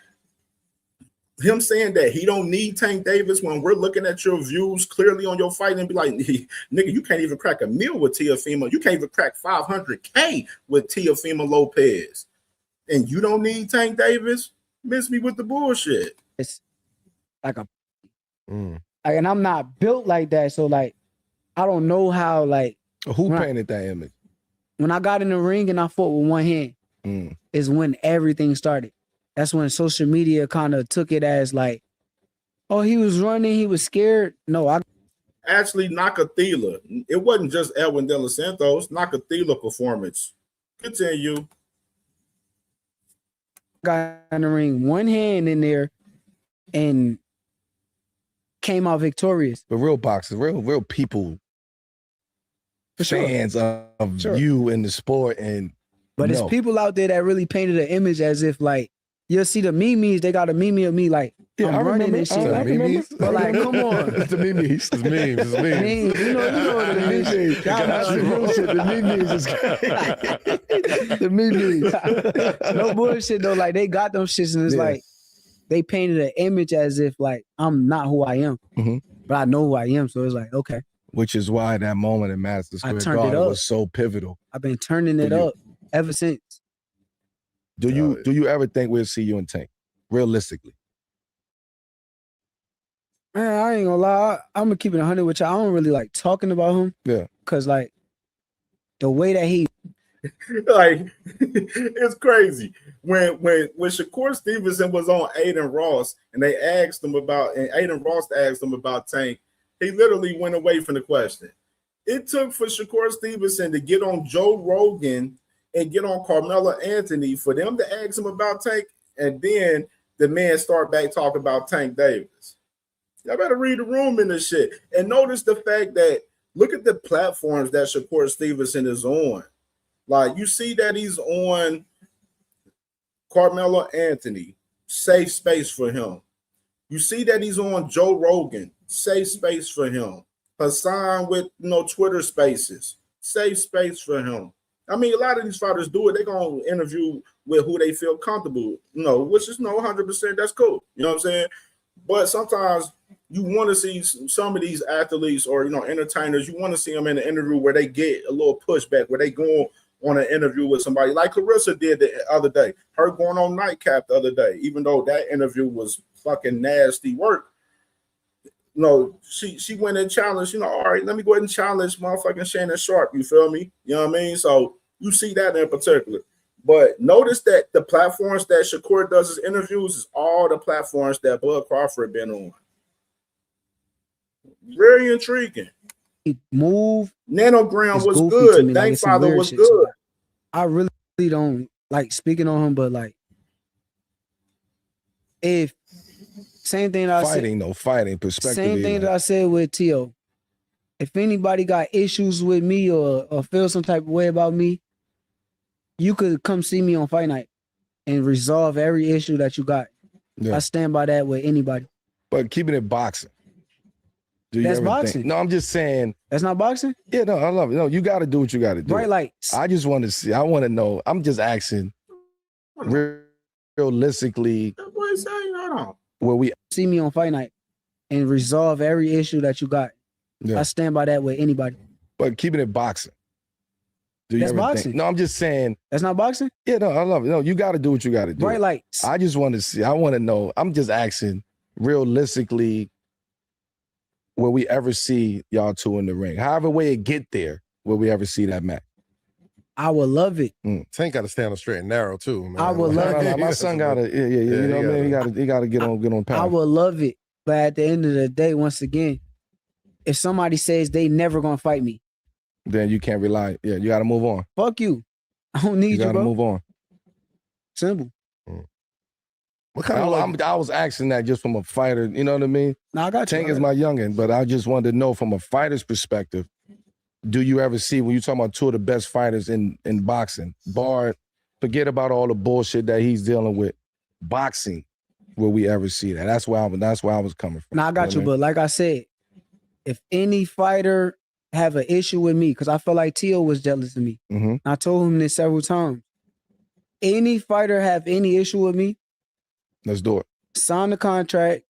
Him saying that he don't need Tank Davis when we're looking at your views clearly on your fight and be like, nigga, you can't even crack a meal with Teofimo. You can't even crack 500K with Teofimo Lopez. And you don't need Tank Davis? Miss me with the bullshit. It's like a and I'm not built like that. So like I don't know how like who painted that image? When I got in the ring and I fought with one hand is when everything started. That's when social media kind of took it as like, oh, he was running, he was scared. No, I actually Nakathila. It wasn't just Edwin De Los Santos. Nakathila performance. Continue. Got in the ring, one hand in there, and came out victorious. But real boxers, real people, fans of you in the sport, and but it's people out there that really painted an image as if like you'll see the memes, they got a meme of me like I'm running and shit. Like, but like, come on, it's the memes, it's memes, it's memes. You know what it is. That's the bullshit. The memes is the memes. No bullshit though. Like they got them shits, and it's like they painted an image as if like I'm not who I am, but I know who I am. So it's like okay. Which is why that moment in Madison Square Garden was so pivotal. I've been turning it up ever since. Do you ever think we'll see you in Tank? Realistically. Man, I ain't gonna lie. I'm gonna keep it 100 with y'all. I don't really like talking about him. Yeah. Cause like the way that he like it's crazy. When Shakur Stevenson was on Aiden Ross and they asked him about, and Aiden Ross asked him about Tank, he literally went away from the question. It took for Shakur Stevenson to get on Joe Rogan and get on Carmelo Anthony for them to ask him about Tank, and then the man start back talking about Tank Davis. Y'all better read the room in this shit. And notice the fact that look at the platforms that Shakur Stevenson is on. Like you see that he's on Carmelo Anthony, safe space for him. You see that he's on Joe Rogan, safe space for him. Hassan with Twitter Spaces, safe space for him. I mean, a lot of these fighters do it. They're going to interview with who they feel comfortable, which is 100%. That's cool. You know what I'm saying? But sometimes you want to see some of these athletes or, entertainers, you want to see them in an interview where they get a little pushback, where they go on an interview with somebody like Clarissa did the other day. Her going on Nightcap the other day, even though that interview was fucking nasty work. She went and challenged, all right, let me go ahead and challenge motherfucking Shannon Sharp. You feel me? You know what I mean? So you see that in particular. But notice that the platforms that Shakur does his interviews is all the platforms that Bud Crawford been on. Very intriguing. He moved. Nanogram was good. Thankfather was good. I really don't like speaking on him, but like if same thing that fighting perspective. Same thing that I said with Tio. If anybody got issues with me or feel some type of way about me, you could come see me on Fight Night and resolve every issue that you got. Yeah. I stand by that with anybody. But keeping it boxing. That's boxing. No, I'm just saying. That's not boxing? Yeah, no, I love it. No, you got to do what you got to do. Right, like. I just want to see. I want to know. I'm just asking realistically. Where we see me on Fight Night and resolve every issue that you got. Yeah. I stand by that with anybody. But keeping it boxing. That's boxing. No, I'm just saying. That's not boxing? Yeah, no, I love it. No, you got to do what you got to do. Right, like. I just want to see. I want to know. I'm just asking realistically. will we ever see y'all two in the ring? However way it get there, will we ever see that match? I would love it. Tank got to stand on straight and narrow too, man. I would love it. My son gotta, you know what I mean? He gotta get on path. I would love it. But at the end of the day, once again, if somebody says they never gonna fight me, then you can't rely. Yeah, you gotta move on. Fuck you. I don't need you, gotta bro. move on. Simple. What kind of I was asking that just from a fighter, you know what I mean? No, I got you. Tank is my youngin', but I just wanted to know from a fighter's perspective, do you ever see, when you talking about two of the best fighters in boxing, forget about all the bullshit that he's dealing with, boxing, will we ever see that? That's where I was coming from. No, I got you, but like I said, if any fighter have an issue with me, because I feel like Tio was jealous of me. I told him this several times. Any fighter have any issue with me, let's do it. Sign the contract,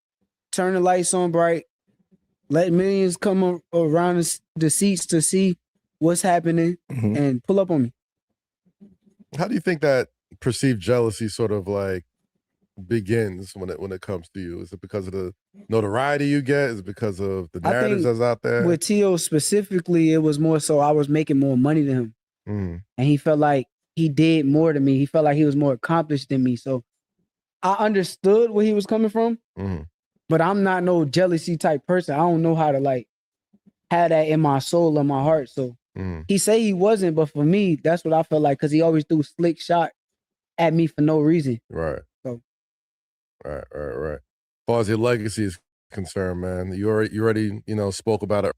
turn the lights on bright, let millions come around the seats to see what's happening, and pull up on me. How do you think that perceived jealousy sort of like begins when it comes to you? Is it because of the notoriety you get? Is it because of the narratives that's out there? With Tio specifically, it was more so I was making more money than him. And he felt like he did more than me. He felt like he was more accomplished than me. So I understood where he was coming from, but I'm not no jealousy type person. I don't know how to like have that in my soul or my heart. So he say he wasn't, but for me, that's what I felt like, because he always threw slick shot at me for no reason. Right. So. Right. As far as your legacy is concerned, man, you already spoke about it.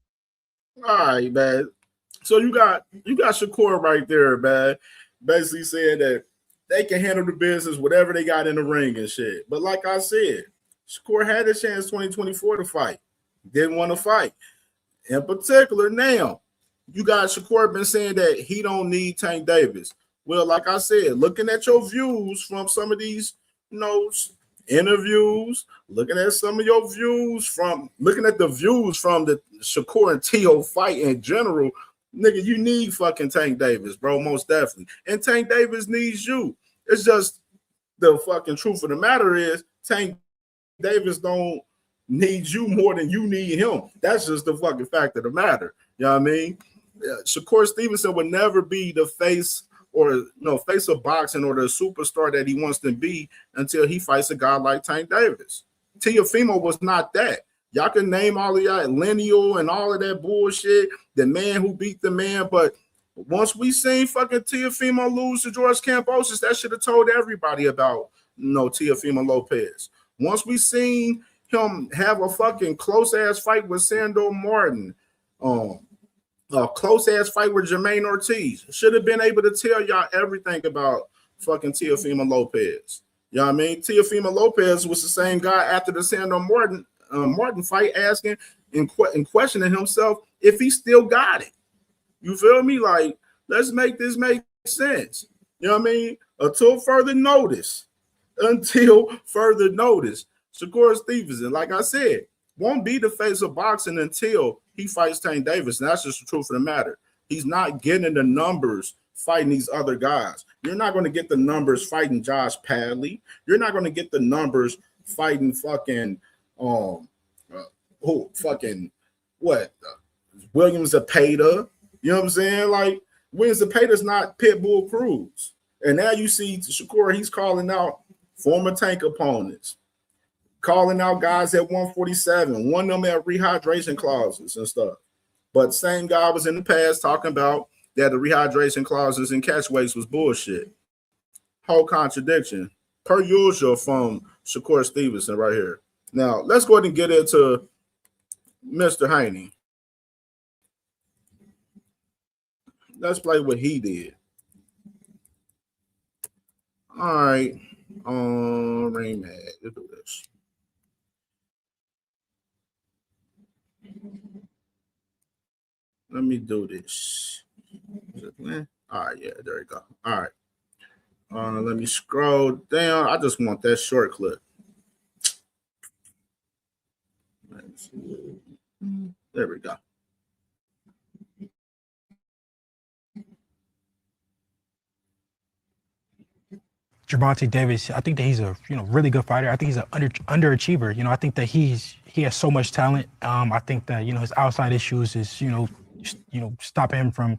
All right, man. So you got Shakur right there, man, basically saying that they can handle the business, whatever they got in the ring and shit. But like I said, Shakur had a chance 2024 to fight. Didn't want to fight. In particular, now, you got Shakur been saying that he don't need Tank Davis. Well, like I said, looking at your views from some of these, interviews, looking at some of your views looking at the views from the Shakur and Tio fight in general, nigga, you need fucking Tank Davis, bro, most definitely. And Tank Davis needs you. It's just the fucking truth of the matter is Tank Davis don't need you more than you need him. That's just the fucking fact of the matter. You know what I mean? Shakur Stevenson would never be the face of boxing or the superstar that he wants to be until he fights a guy like Tank Davis. Teofimo was not that. Y'all can name all of y'all lineal and all of that bullshit, the man who beat the man, but once we seen fucking Teofimo lose to George Kambosos, that should have told everybody about Teofimo Lopez. Once we seen him have a fucking close-ass fight with Sandor Martin, a close-ass fight with Jermaine Ortiz, should have been able to tell y'all everything about fucking Teofimo Lopez. You know what I mean? Teofimo Lopez was the same guy after the Sandor Martin fight, asking and questioning himself if he still got it. You feel me? Like, let's make this make sense. You know what I mean? Until further notice, Shakur Stevenson, like I said, won't be the face of boxing until he fights Tank Davis. And that's just the truth of the matter. He's not getting the numbers fighting these other guys. You're not going to get the numbers fighting Josh Padley. You're not going to get the numbers fighting fucking Williams Zepeda. You know what I'm saying? Like, Williams Zepeda's not Pitbull Cruz. And now you see Shakur, he's calling out former Tank opponents, calling out guys at 147, one of them at rehydration clauses and stuff. But same guy was in the past talking about that the rehydration clauses and catch weights was bullshit. Whole contradiction, per usual, from Shakur Stevenson right here. Now, let's go ahead and get into Mr. Haney. Let's play what he did. All right. Rain Mag. Let's do this. Let me do this. All right, yeah, there we go. All right. Let me scroll down. I just want that short clip. There we go. Gervonta Davis, I think that he's a really good fighter. I think he's an underachiever. I think that he has so much talent. I think that his outside issues is stopping him from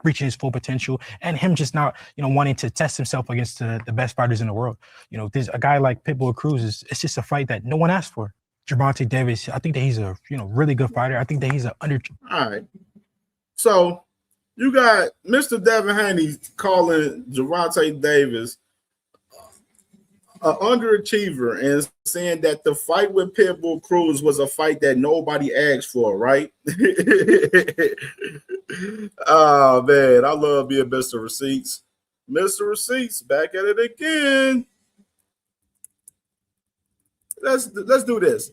reaching his full potential, and him just not wanting to test himself against the best fighters in the world. There's a guy like Pitbull Cruz it's just a fight that no one asked for. Gervonta Davis, I think that he's a really good fighter. I think that he's an All right. So you got Mr. Devin Haney calling Gervonta Davis an underachiever and saying that the fight with Pitbull Cruz was a fight that nobody asked for, right? Oh man, I love being Mr. Receipts. Mr. Receipts, back at it again. Let's do this.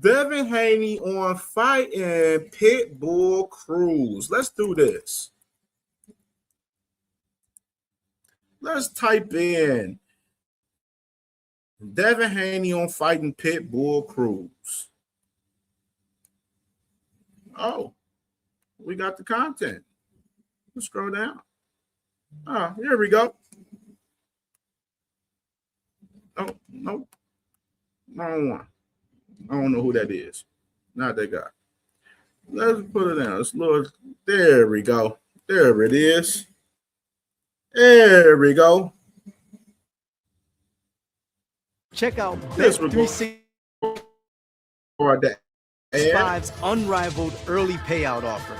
Devin Haney on fighting Pitbull Cruz. Let's do this. Let's type in Devin Haney on fighting Pitbull Cruz. Oh, we got the content. Let's scroll down. Oh, here we go. Oh, no. Wrong one. I don't know who that is. Not that guy. Let's put it down. Let's look. There we go. There it is. There we go. Check out This Bet365's unrivaled early payout offer.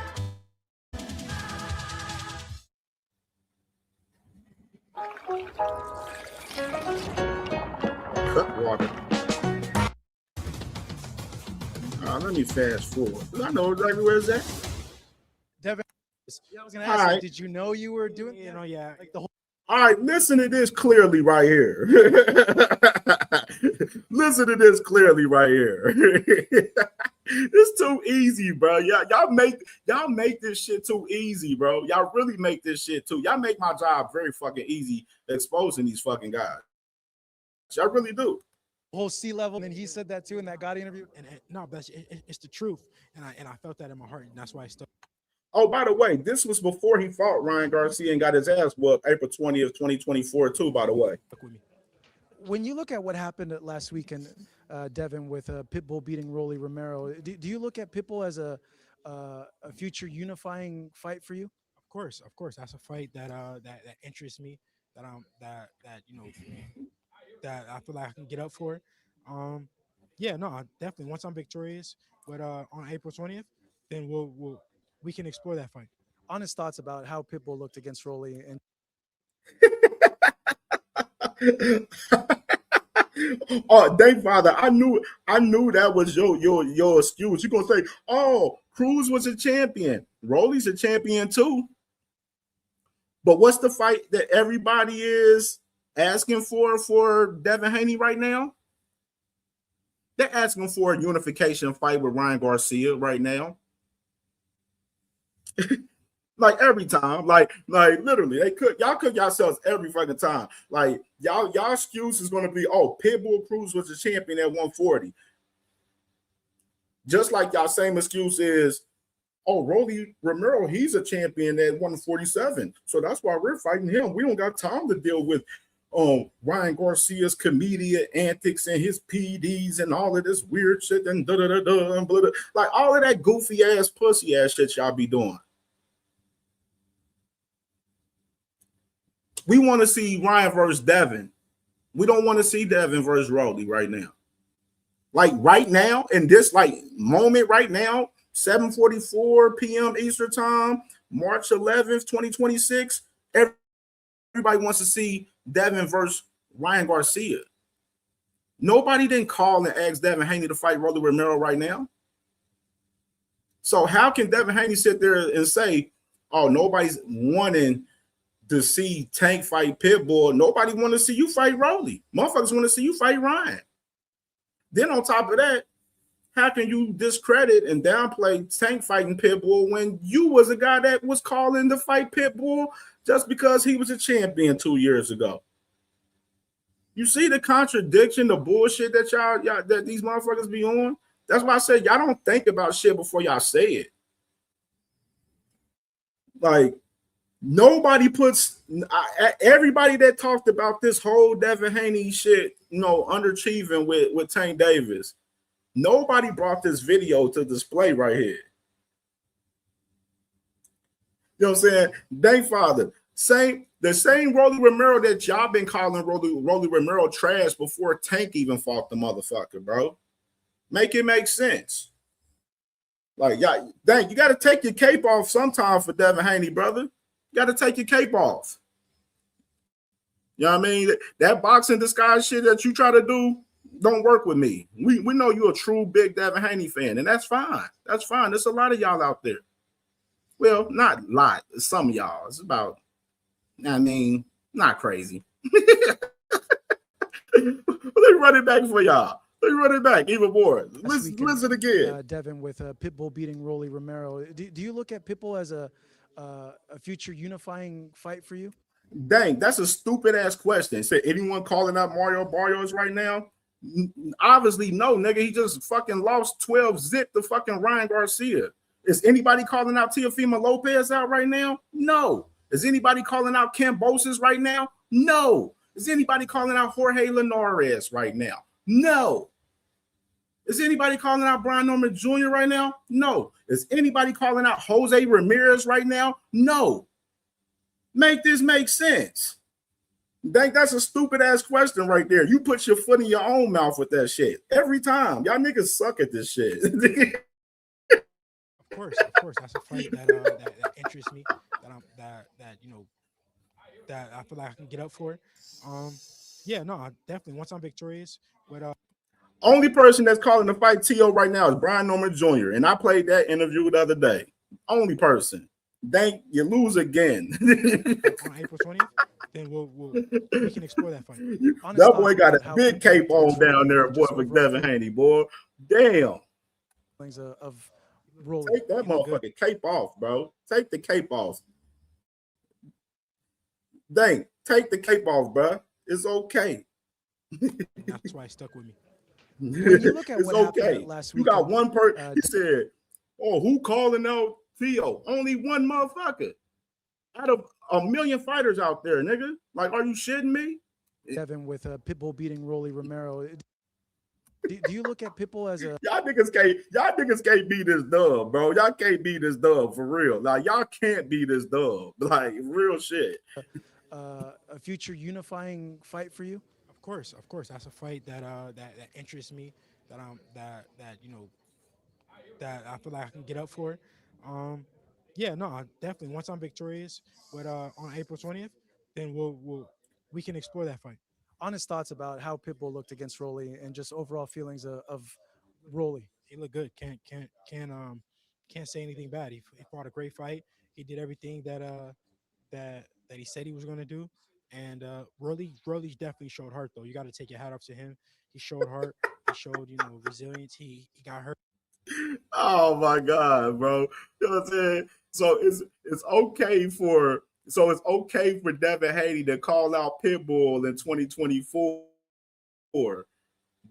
Cut water. Let me fast forward. I know exactly where it's at. Devin, I was going to ask you, did you know you were doing, yeah. Like the whole. All right, listen to this clearly right here. Listen to this clearly right here. It's too easy, bro. Y'all make this shit too easy, bro. Y'all really make this shit too. Y'all make my job very fucking easy exposing these fucking guys. Y'all really do. Whole C level, and he said that too in that Gotti interview. And no, but it's the truth, and I felt that in my heart, and that's why I stuck. Oh, by the way, this was before he fought Ryan Garcia and got his ass whooped April 20th, 2024, too, by the way. When you look at what happened last weekend, Devin, with Pitbull beating Rolly Romero, do you look at Pitbull as a future unifying fight for you? Of course, that's a fight that interests me, that I feel like I can get up for. Yeah, no, definitely. Once I'm victorious, but on April 20th, then we can explore that fight. Honest thoughts about how Pitbull looked against Rolly and. Oh, thank Father. I knew that was your excuse. You're gonna say, oh, Cruz was a champion. Rolly's a champion too. But what's the fight that everybody is asking for Devin Haney right now? They're asking for a unification fight with Ryan Garcia right now. Like every time, like literally, y'all cook yourselves every fucking time. Like y'all excuse is gonna be, oh, Pitbull Cruz was the champion at 140. Just like y'all same excuse is, oh, Rolly Romero, he's a champion at 147. So that's why we're fighting him. We don't got time to deal with Ryan Garcia's comedian antics and his PDs and all of this weird shit and and blah, blah. Like all of that goofy ass pussy ass shit y'all be doing. We want to see Ryan versus Devin. We don't want to see Devin versus Rolly right now. Like right now, in this like moment right now, 7:44 p.m. Eastern time, March 11th, 2026. Everybody wants to see Devin versus Ryan Garcia. Nobody didn't call and ask Devin Haney to fight Rolly Romero right now. So how can Devin Haney sit there and say, oh, nobody's wanting to see Tank fight Pitbull? Nobody want to see you fight Rolly. Motherfuckers want to see you fight Ryan. Then on top of that, how can you discredit and downplay Tank fighting Pitbull when you was a guy that was calling to fight Pitbull just because he was a champion 2 years ago? You see the contradiction, the bullshit that y'all that these motherfuckers be on? That's why I said y'all don't think about shit before y'all say it. Like, Nobody puts everybody that talked about this whole Devin Haney shit, underachieving with Tank Davis. Nobody brought this video to display right here. You know what I'm saying? Dang father, the same Rolly Romero that y'all been calling Rolly Romero trash before Tank even fought the motherfucker, bro. Make it make sense. Like, y'all, dang, you got to take your cape off sometime for Devin Haney, brother. You got to take your cape off. You know what I mean? That boxing disguise shit that you try to do don't work with me. We know you're a true big Devin Haney fan, and that's fine. That's fine. There's a lot of y'all out there. Well, not a lot. Some of y'all. It's about, I mean, not crazy. Let me run it back for y'all. Let me run it back even more. Listen again. Devin, with Pitbull beating Rolly Romero. Do you look at Pitbull as a future unifying fight for you? Dang, that's a stupid ass question. Say anyone calling out Mario Barrios right now? Obviously, no, nigga. He just fucking lost 12-0 to fucking Ryan Garcia. Is anybody calling out Teofimo Lopez out right now? No. Is anybody calling out Cambosis right now? No. Is anybody calling out Jorge Linares right now? No. Is anybody calling out Brian Norman Jr. right now? No. Is anybody calling out Jose Ramirez right now? No. Make this make sense. That's a stupid ass question right there. You put your foot in your own mouth with that shit every time. Y'all niggas suck at this shit. Of course, that's a fight that interests me. That I feel like I can get up for. Yeah, no, definitely. Once I'm victorious, but only person that's calling the fight T.O. right now is Brian Norman Jr. And I played that interview the other day. Only person. Dang, you lose again. On April 20th, then we can explore that fight. That boy got a big cape on down there, boy, for Devin Haney, boy. Damn. Of rolling. Take that motherfucking cape off, bro. Take the cape off. Dang, take the cape off, bro. It's okay. That's why it stuck with me. When you look at it's what okay. happened last week, you got one person. He said, "Oh, who calling out Theo? Only one motherfucker out of a million fighters out there, nigga. Like, are you shitting me?" Devin, with Pitbull beating Rolly Romero. Do you look at Pitbull as a y'all niggas can't beat this dub, bro? Y'all can't beat this dub for real. Like, y'all can't beat this dub. Like, real shit. A future unifying fight for you? Of course, that's a fight that interests me. That I feel like I can get up for. Yeah, no, definitely. Once I'm victorious, but on April 20th, then we can explore that fight. Honest thoughts about how Pitbull looked against Rolly and just overall feelings of Rolly. He looked good. Can't say anything bad. He fought a great fight. He did everything that he said he was going to do. And Rolly definitely showed heart, though. You got to take your hat off to him. He showed heart. He showed, resilience. He got hurt. Oh my God, bro. You know what I'm saying? So it's okay for Devin Haney to call out Pitbull in 2024,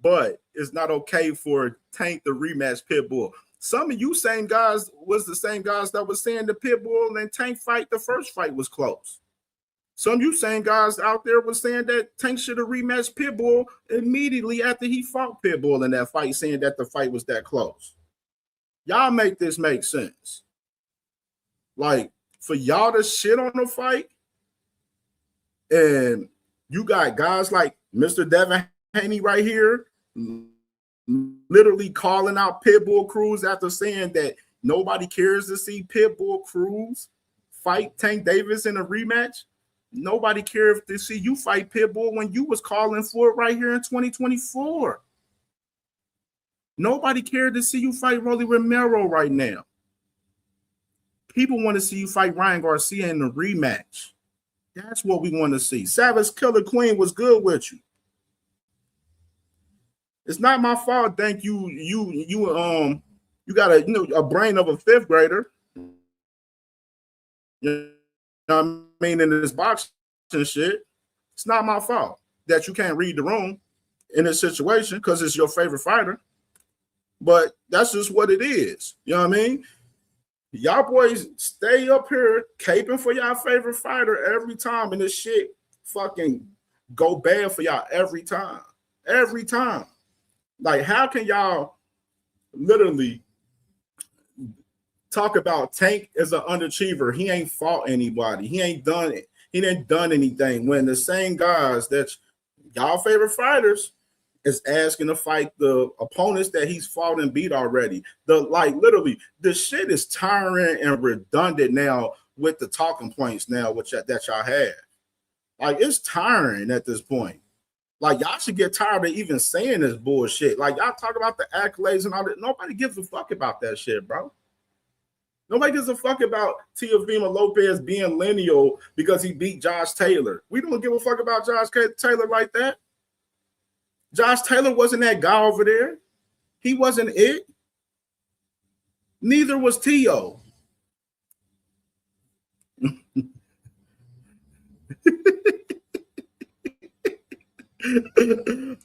but it's not okay for Tank to rematch Pitbull. Some of you same guys was the same guys that was saying the Pitbull and Tank fight, the first fight was close. Some of you same guys out there was saying that Tank should have rematched Pitbull immediately after he fought Pitbull in that fight, saying that the fight was that close. Y'all make this make sense. Like, for y'all to shit on the fight, and you got guys like Mr. Devin Haney right here literally calling out Pitbull Cruz after saying that nobody cares to see Pitbull Cruz fight Tank Davis in a rematch. Nobody cares to see you fight Pitbull when you was calling for it right here in 2024. Nobody cared to see you fight Rolly Romero right now. People want to see you fight Ryan Garcia in the rematch. That's what we want to see. Savage Killer Queen was good with you. It's not my fault. Thank you. You got a brain of a fifth grader. You know what I mean? In this boxing shit, it's not my fault that you can't read the room in this situation because it's your favorite fighter. But that's just what it is. You know what I mean? Y'all boys stay up here caping for y'all favorite fighter every time, and this shit fucking go bad for y'all every time. Every time. Like, how can y'all literally talk about Tank as an underachiever? He ain't fought anybody. He ain't done it. He didn't done anything. When the same guys that y'all favorite fighters is asking to fight the opponents that he's fought and beat already. Literally, the shit is tiring and redundant now with the talking points now that y'all have. Like, it's tiring at this point. Like, y'all should get tired of even saying this bullshit. Like, y'all talk about the accolades and all that. Nobody gives a fuck about that shit, bro. Nobody gives a fuck about Teofimo Lopez being lineal because he beat Josh Taylor. We don't give a fuck about Josh Taylor like that. Josh Taylor wasn't that guy over there. He wasn't it. Neither was Tio.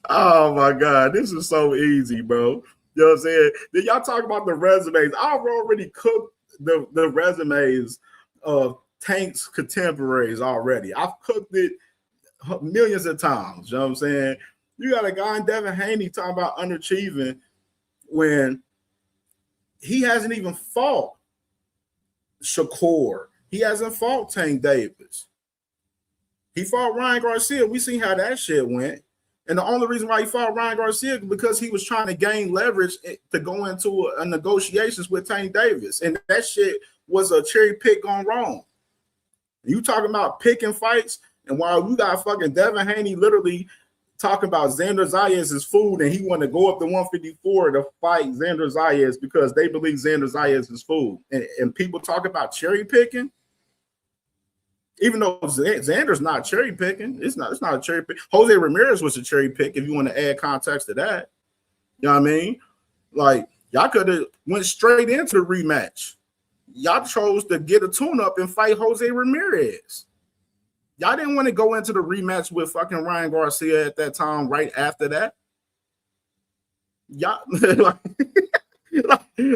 Oh my God, this is so easy, bro. You know what I'm saying? Then y'all talk about the resumes. I've already cooked the resumes of Tank's contemporaries already. I've cooked it millions of times. You know what I'm saying? You got a guy in Devin Haney talking about underachieving when he hasn't even fought Shakur. He hasn't fought Tank Davis. He fought Ryan Garcia. We seen how that shit went. And the only reason why he fought Ryan Garcia is because he was trying to gain leverage to go into a negotiations with Tank Davis. And that shit was a cherry pick gone wrong. You talking about picking fights, and while you got fucking Devin Haney literally talking about Xander Zayas' food, and he want to go up to 154 to fight Xander Zayas because they believe Xander Zayas is food. And people talk about cherry picking. Even though Xander's not cherry picking, it's not a cherry pick. Jose Ramirez was a cherry pick if you want to add context to that. You know what I mean? Like, y'all could have went straight into the rematch. Y'all chose to get a tune-up and fight Jose Ramirez. Y'all didn't want to go into the rematch with fucking Ryan Garcia at that time right after that. Y'all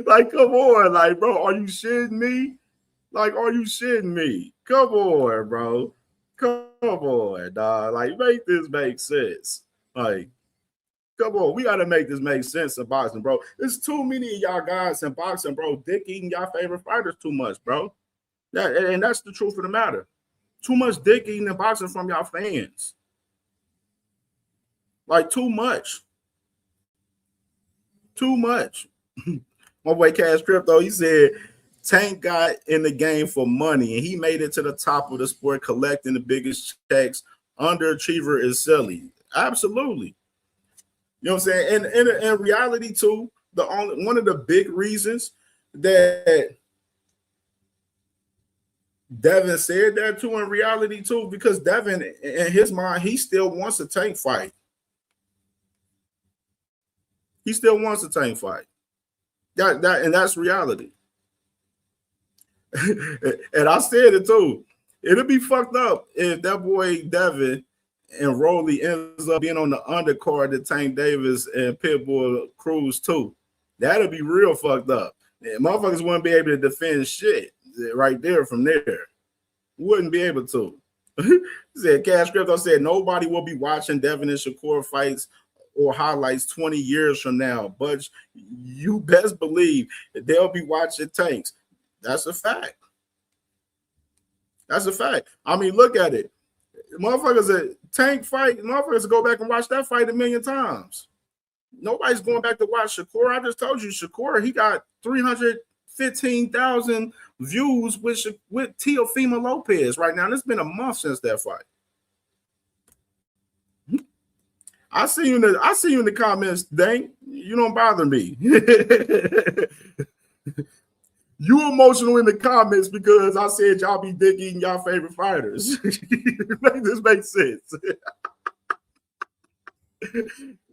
like come on, like, bro, are you shitting me? Like, are you shitting me? Come on, bro. Come on, dog. Like, make this make sense. Like, come on. We got to make this make sense in boxing, bro. There's too many of y'all guys in boxing, bro, dick eating y'all favorite fighters too much, bro. And that's the truth of the matter. Too much dick eating in boxing from y'all fans. Like, too much. Too much. My boy Cash Crypto, he said, Tank got in the game for money, and he made it to the top of the sport, collecting the biggest checks. Underachiever is silly. Absolutely. You know what I'm saying? And in reality, too, one of the big reasons that Devin said that, too, in reality, too, because Devin, in his mind, he still wants a Tank fight. He still wants a Tank fight. And that's reality. And I said it too. It'll be fucked up if that boy Devin and Rolly ends up being on the undercard to Tank Davis and Pitbull Cruz too. That'll be real fucked up. And motherfuckers wouldn't be able to defend shit right there from there. Wouldn't be able to. Said Cash Crypto said nobody will be watching Devin and Shakur fights or highlights 20 years from now, but you best believe that they'll be watching Tanks. That's a fact. That's a fact. I mean, look at it. Motherfuckers a Tank fight, motherfuckers go back and watch that fight a million times. Nobody's going back to watch Shakur. I just told you, Shakur, he got 315,000 views with Teofimo Lopez right now. And it's been a month since that fight. I see you in the comments, Dang. You don't bother me. You emotional in the comments because I said y'all be dick eating y'all favorite fighters. Make this make sense.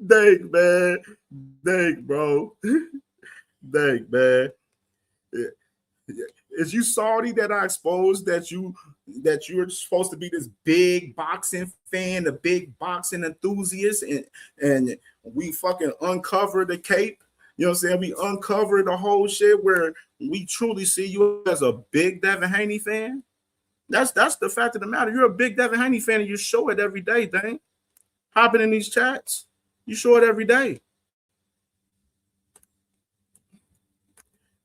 Dang, man. Dang, bro. Dang, man. Is you salty that I exposed that you're supposed to be this big boxing fan, a big boxing enthusiast, and we fucking uncover the cape? You know what I'm saying? We uncovered the whole shit where we truly see you as a big Devin Haney fan. That's the fact of the matter. You're a big Devin Haney fan, and you show it every day, dang. Hopping in these chats, you show it every day.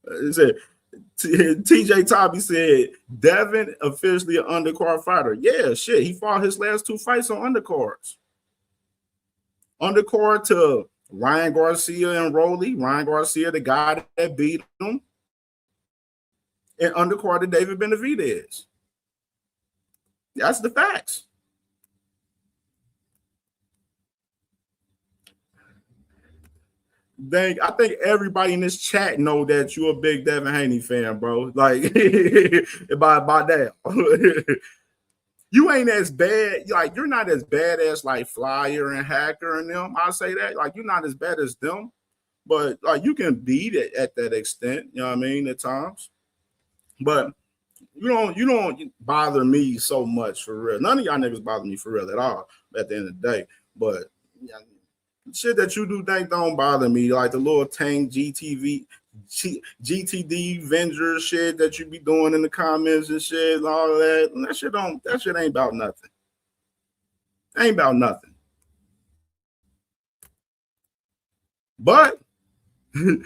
It said, TJ Tommy said, Devin officially an undercard fighter. Yeah, shit. He fought his last 2 fights on undercards. Undercard to Ryan Garcia and Rolly. Ryan Garcia, the guy that beat him. And undercard to David Benavidez. That's the facts. Dang, I think everybody in this chat know that you're a big Devin Haney fan, bro. Like, by now. You ain't as bad. Like, you're not as bad as like Flyer and Hacker and them. I say that. Like, you're not as bad as them. But like, you can beat it at that extent. You know what I mean? At times. But you don't bother me so much for real. None of y'all niggas bother me for real at all at the end of the day. But yeah, shit that you do think don't bother me, like the little Tank GTD Venger shit that you be doing in the comments and shit and all of that. And that shit ain't about nothing. Ain't about nothing. But he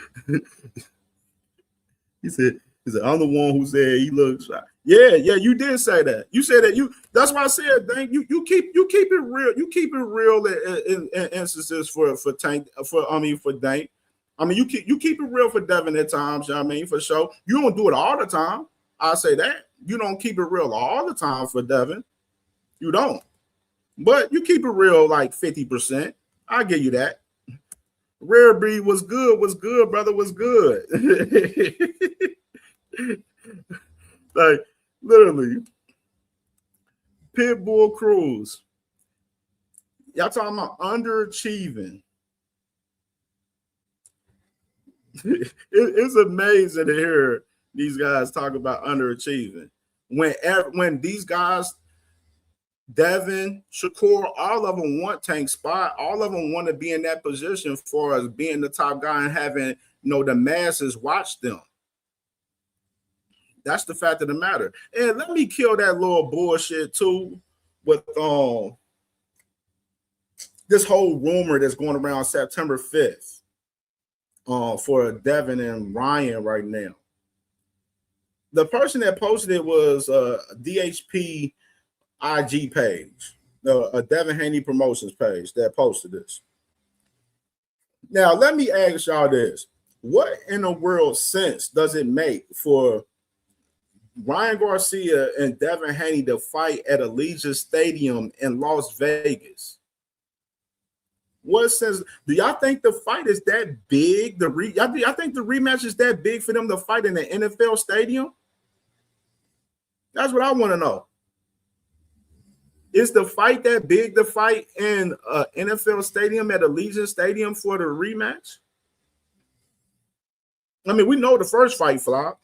said, I'm the one who said he looks shy. Yeah, you did say that. You said that that's why I said, dang, you keep it real. You keep it real in instances for Tank, for Dank. I mean, you keep it real for Devin at times, you know what I mean, for sure. You don't do it all the time. I say that. You don't keep it real all the time for Devin. You don't. But you keep it real like 50%. I'll give you that. Rare breed was good, brother, was good. Like, literally. Pitbull Cruz. Y'all talking about underachieving. It's amazing to hear these guys talk about underachieving. When these guys, Devin, Shakur, all of them want Tank's spot. All of them want to be in that position for us being the top guy and having, the masses watch them. That's the fact of the matter. And let me kill that little bullshit too with this whole rumor that's going around September 5th for Devin and Ryan right now. The person that posted it was DHP IG page, a Devin Haney Promotions page that posted this. Now, let me ask y'all this. What in the world sense does it make for Ryan Garcia and Devin Haney to fight at Allegiant Stadium in Las Vegas? What sense? Do y'all think the fight is that big? Y'all think the rematch is that big for them to fight in the NFL stadium? That's what I want to know. Is the fight that big to fight in an NFL stadium at Allegiant Stadium for the rematch? I mean, we know the first fight flopped.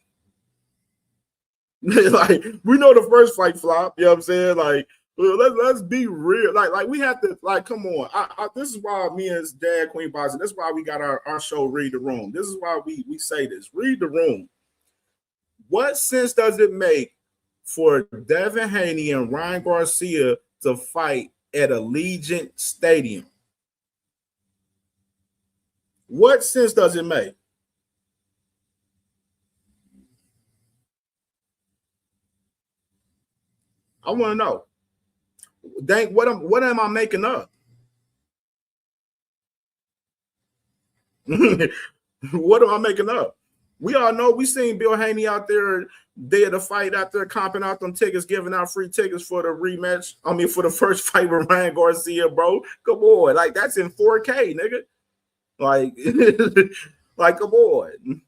Like, we know the first fight flopped. You know what I'm saying? Like, let's be real. Like we have to, like, come on. This is why me and Dad Queen Boxing, this is why we got our show Read the Room. This is why we say this. Read the room. What sense does it make for Devin Haney and Ryan Garcia to fight at Allegiant Stadium? What sense does it make? I want to know. Dang, what am I making up? What am I making up? We all know we seen Bill Haney out there day of the fight out there comping out them tickets, giving out free tickets for the rematch. I mean, for the first fight with Ryan Garcia, bro. Come on. Like, that's in 4K, nigga. Like, like, come on.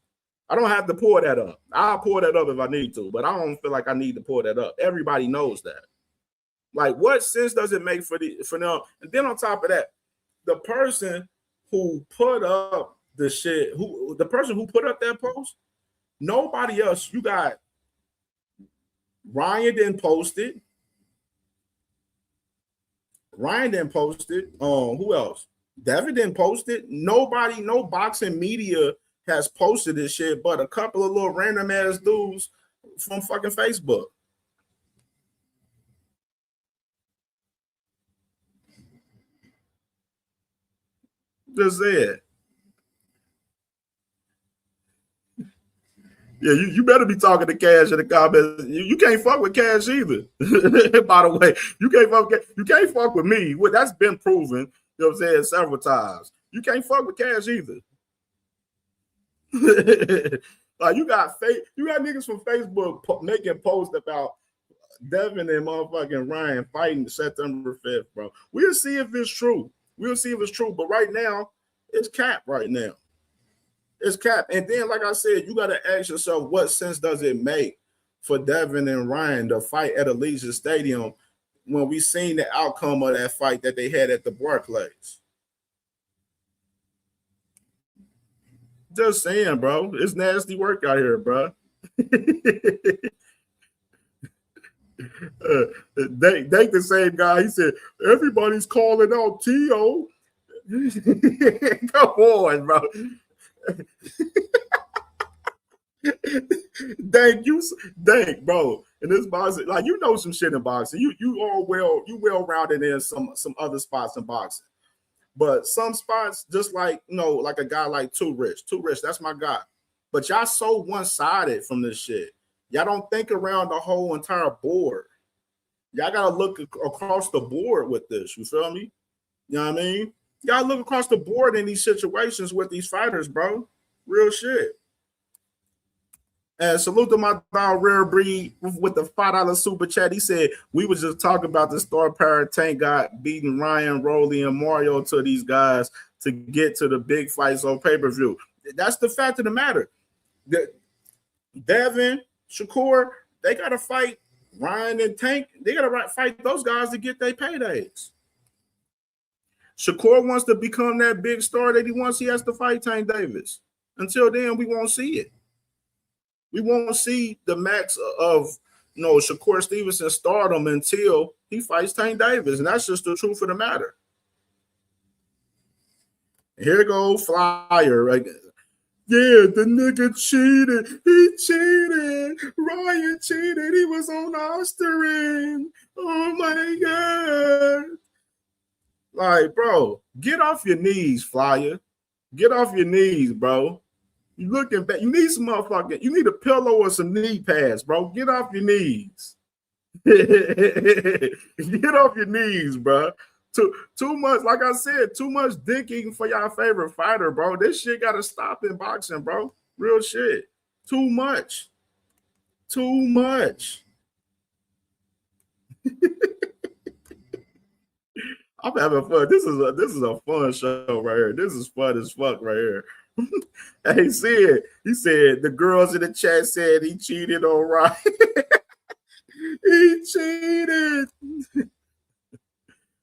I don't have to pour that up. I'll pour that up if I need to, but I don't feel like I need to pour that up. Everybody knows that. Like, what sense does it make for them? And then on top of that, the person who put up the shit, the person who put up that post, nobody else. You got Ryan didn't post it. Who else? Devin didn't post it. Nobody, no boxing media has posted this shit, but a couple of little random ass dudes from fucking Facebook. Just said. Yeah, you better be talking to Cash in the comments. You can't fuck with Cash either. By the way, you can't fuck with me. Well, that's been proven. You know what I'm saying, several times. You can't fuck with Cash either. Like you got niggas from Facebook making posts about Devin and motherfucking Ryan fighting September 5th, bro. We'll see if it's true. We'll see if it's true. But right now, it's cap right now. It's cap. And then, like I said, you got to ask yourself, what sense does it make for Devin and Ryan to fight at Allegiant Stadium when we seen the outcome of that fight that they had at the Barclays? Just saying, bro. It's nasty work out here, bro. Dake the same guy. He said, everybody's calling out T.O. Come on, bro. Dang, bro. In this boxing, like you know some shit in boxing. You well rounded in some other spots in boxing. But some spots, just like like a guy like Too Rich. Too Rich, that's my guy. But y'all so one-sided from this shit. Y'all don't think around the whole entire board. Y'all gotta look across the board with this. You feel me? You know what I mean? Y'all look across the board in these situations with these fighters, bro. Real shit. And salute to my dog Rare Breed with the $5 super chat. He said, we was just talking about the star power Tank got beating Ryan, Rolly, and Mario to these guys to get to the big fights on pay-per-view. That's the fact of the matter. Devin, Shakur, they got to fight Ryan and Tank. They got to fight those guys to get their paydays. Shakur wants to become that big star that he wants. He has to fight Tank Davis. Until then, we won't see it. We won't see the max of Shakur Stevenson stardom until he fights Tank Davis. And that's just the truth of the matter. Here go Flyer. Right? Yeah, the nigga cheated. He cheated. Ryan cheated. He was on Osterin. Oh my God. Like, bro, get off your knees, Flyer. Get off your knees, bro. You looking back. You need some motherfucking, you need a pillow or some knee pads, bro. Get off your knees. Get off your knees, bro. Too much, like I said, too much dick eating for y'all favorite fighter, bro. This shit gotta stop in boxing, bro. Real shit. Too much. Too much. I'm having fun. This is a fun show right here. This is fun as fuck right here. Hey, he said the girls in the chat said he cheated on Ryan. He cheated.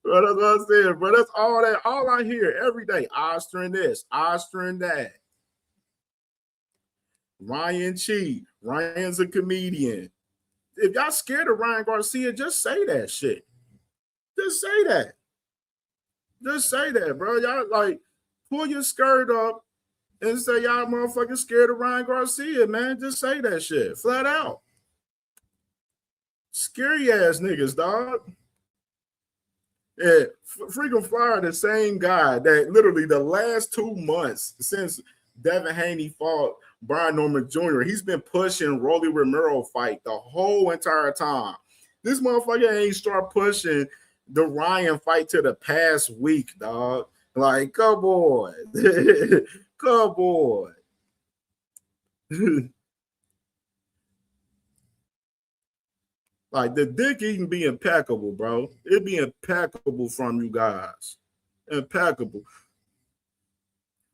Bro, that's what I said, bro. That's all I hear every day. Osterin this, Osterin that. Ryan cheat. Ryan's a comedian. If y'all scared of Ryan Garcia, just say that shit. Just say that. Just say that, bro. Y'all like pull your skirt up and say y'all motherfucking scared of Ryan Garcia, man. Just say that shit flat out. Scary ass niggas, dog. Yeah, freaking Flyer, the same guy that literally the last 2 months since Devin Haney fought Brian Norman Jr., he's been pushing Rolly Romero fight the whole entire time. This motherfucker ain't start pushing the Ryan fight to the past week, dog. Like, come on. Come on. Like, the dick eating be impeccable, bro. It'd be impeccable from you guys. Impeccable.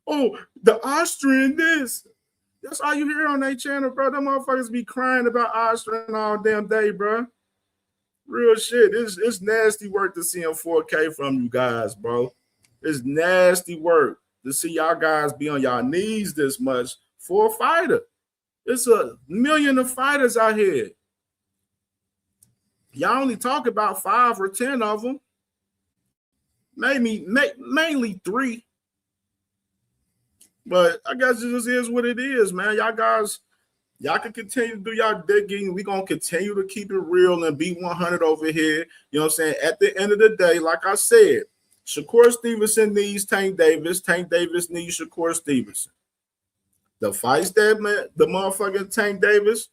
Oh, the Austrian this. That's all you hear on their channel, bro. Them motherfuckers be crying about Austrian all damn day, bro. Real shit. It's nasty work to see in 4K from you guys, bro. It's nasty work to see y'all guys be on y'all knees this much for a fighter. It's a million of fighters out here. Y'all only talk about 5 or 10 of them. mainly 3. But I guess it just is what it is, man. Y'all guys, y'all can continue to do y'all digging. We're going to continue to keep it real and be 100 over here. You know what I'm saying? At the end of the day, like I said, Shakur Stevenson needs Tank Davis. Tank Davis needs Shakur Stevenson. The fights that the motherfucking Tank Davis,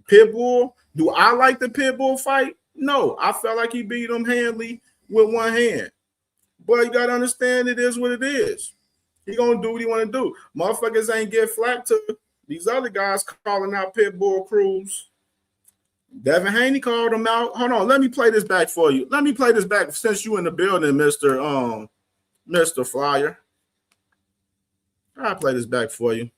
Pitbull, do I like the Pitbull fight? No. I felt like he beat him handily with one hand. But you got to understand it is what it is. He going to do what he want to do. Motherfuckers ain't get flack to these other guys calling out Pitbull Cruz. Devin Haney called him out. Hold on, let me play this back for you. Let me play this back since you in the building, Mr. Flyer. I'll play this back for you.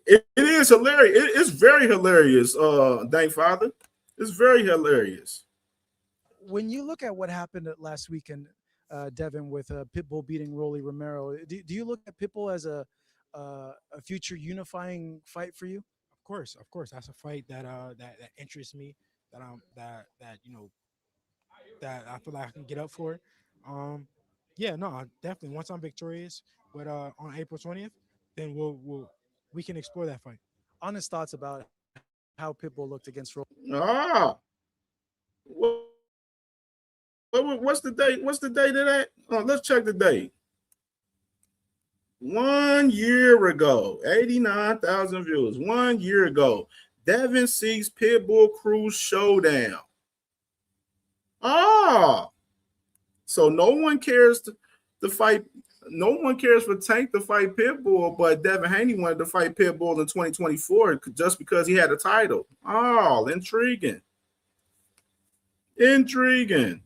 It is hilarious. It's very hilarious, thank Father. It's very hilarious. When you look at what happened last weekend, Devin, with Pitbull beating Rolly Romero, do you look at Pitbull as a future unifying fight for you? Of course, that's a fight that interests me. That I feel like I can get up for. Yeah, no, definitely. Once I'm victorious, but on April 20th, then we can explore that fight. Honest thoughts about how Pitbull looked against Rolly. What's the date? What's the date of that? Let's check the date. 1 year ago, 89,000 views. 1 year ago, Devin sees Pitbull Cruz showdown. So no one cares to fight. No one cares for Tank to fight Pitbull, but Devin Haney wanted to fight Pitbull in 2024 just because he had a title. Intriguing. Intriguing.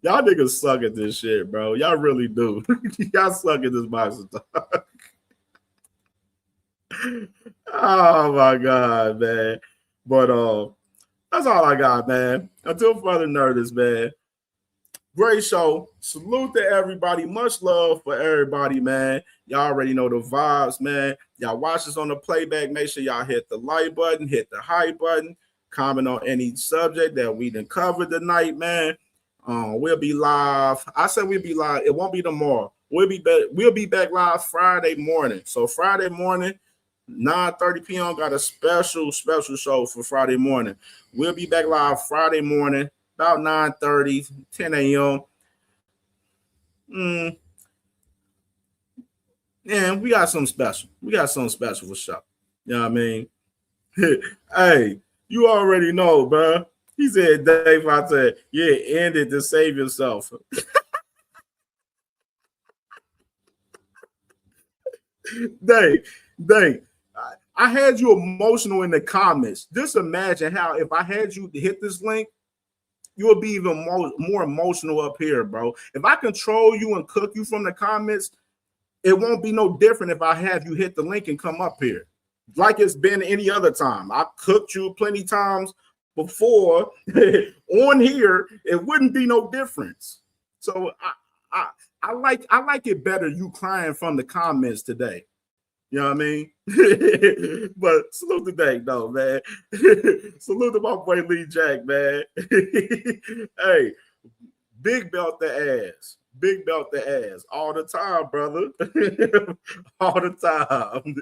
Y'all niggas suck at this shit, bro. Y'all really do. Y'all suck at this boxing talk. Oh my God, man. But that's all I got, man. Until further notice, man. Great show. Salute to everybody. Much love for everybody, man. Y'all already know the vibes, man. Y'all watch us on the playback. Make sure y'all hit the like button, hit the hype button, comment on any subject that we done covered tonight, man. We'll be live. I said we'll be live. It won't be tomorrow. We'll be back live Friday morning. So Friday morning, 9:30 p.m. got a special show for Friday morning. We'll be back live Friday morning, about 9:30, 10 a.m. And we got something special. We got something special for sure. You know what I mean? Hey, you already know, bro. He said, Dave, I said, yeah, end it to save yourself. Dave, I had you emotional in the comments. Just imagine how if I had you hit this link, you would be even more emotional up here, bro. If I control you and cook you from the comments, it won't be no different if I have you hit the link and come up here. Like it's been any other time. I cooked you plenty times before on here, it wouldn't be no difference. So I like it better you crying from the comments today. You know what I mean? But salute to Dave, though, man. Salute to my boy Lee Jack, man. Hey, big belt the ass. Big belt the ass. All the time, brother. All the time.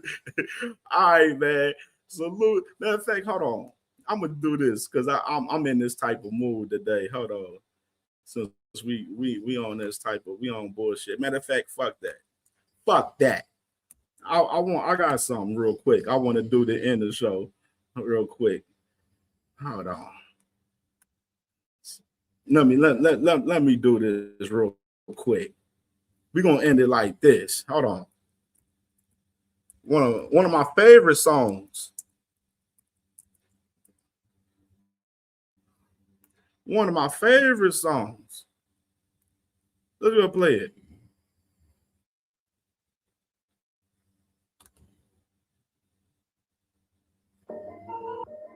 All right, man. Salute. Matter of fact, hold on. I'm gonna do this because I'm in this type of mood today. Hold on. Since we on this type of, we on bullshit. Matter of fact, fuck that. Fuck that. I got something real quick. I want to do the end of the show real quick. Hold on. Let me do this real quick. We're gonna end it like this. Hold on. One of my favorite songs. One of my favorite songs. Let's go play it.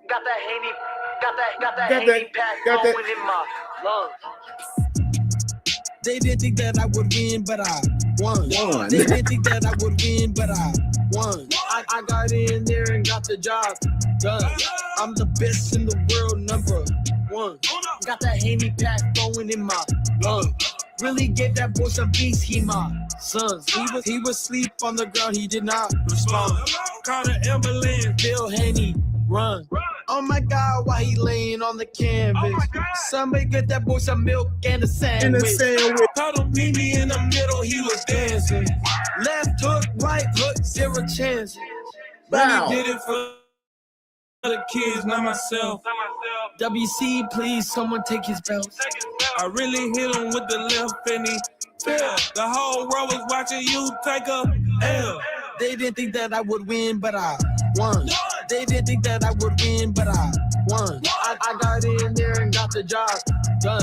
Got that Haney, got that Haney pack going in my lungs. They didn't think that I would win, but I won. They didn't think that I would win, but I won. I got in there and got the job done. I'm the best in the world, #1. Got that Haney pack flowing in my lungs. Really gave that boy some beats, he my sons. He was sleep on the ground, he did not respond. Call the ambulance, Bill Haney, run. Oh my God, why he laying on the canvas? Somebody get that boy some milk and a sandwich. Told him meet me in the middle, he was dancing. Left hook, right hook, 0 chance. Wow. Really did it for the kids, not myself. WC, please, someone take his belt. I really hit him with the left and he fell. The whole world was watching you take a L. They didn't think that I would win, but I won. They didn't think that I would win, but I won. I got in there and got the job done.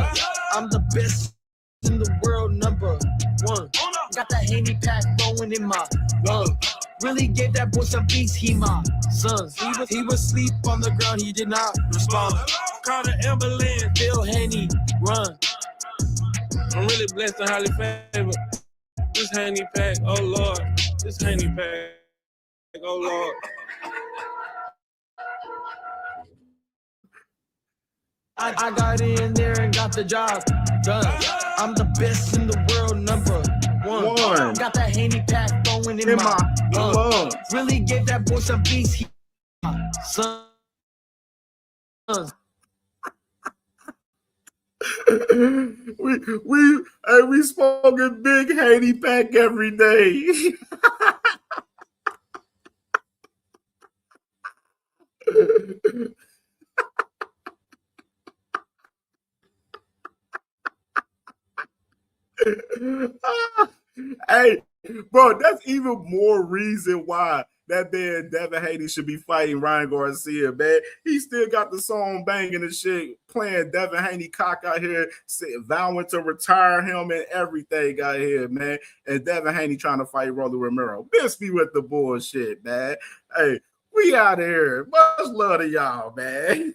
I'm the best in the world, #1. Got that Haney pack flowing in my lungs. Really gave that boy some beats, he my sons. He was sleep on the ground, he did not respond. Call the ambulance, Bill Haney, run. I'm really blessed and highly favored. This Haney pack, oh Lord. This Haney pack, oh Lord. I got in there and got the job done. I'm the best in the world, #1. Got that Haney pack flowing in my lungs. Really gave that boy some beats, he my sons. we smoking big Haney pack every day. Hey, bro, that's even more reason why that man Devin Haney should be fighting Ryan Garcia, man. He still got the song banging and shit, playing Devin Haney cock out here, vowing to retire him and everything out here, man. And Devin Haney trying to fight Rolly Romero. Miss me with the bullshit, man. Hey, we out here. Much love to y'all, man.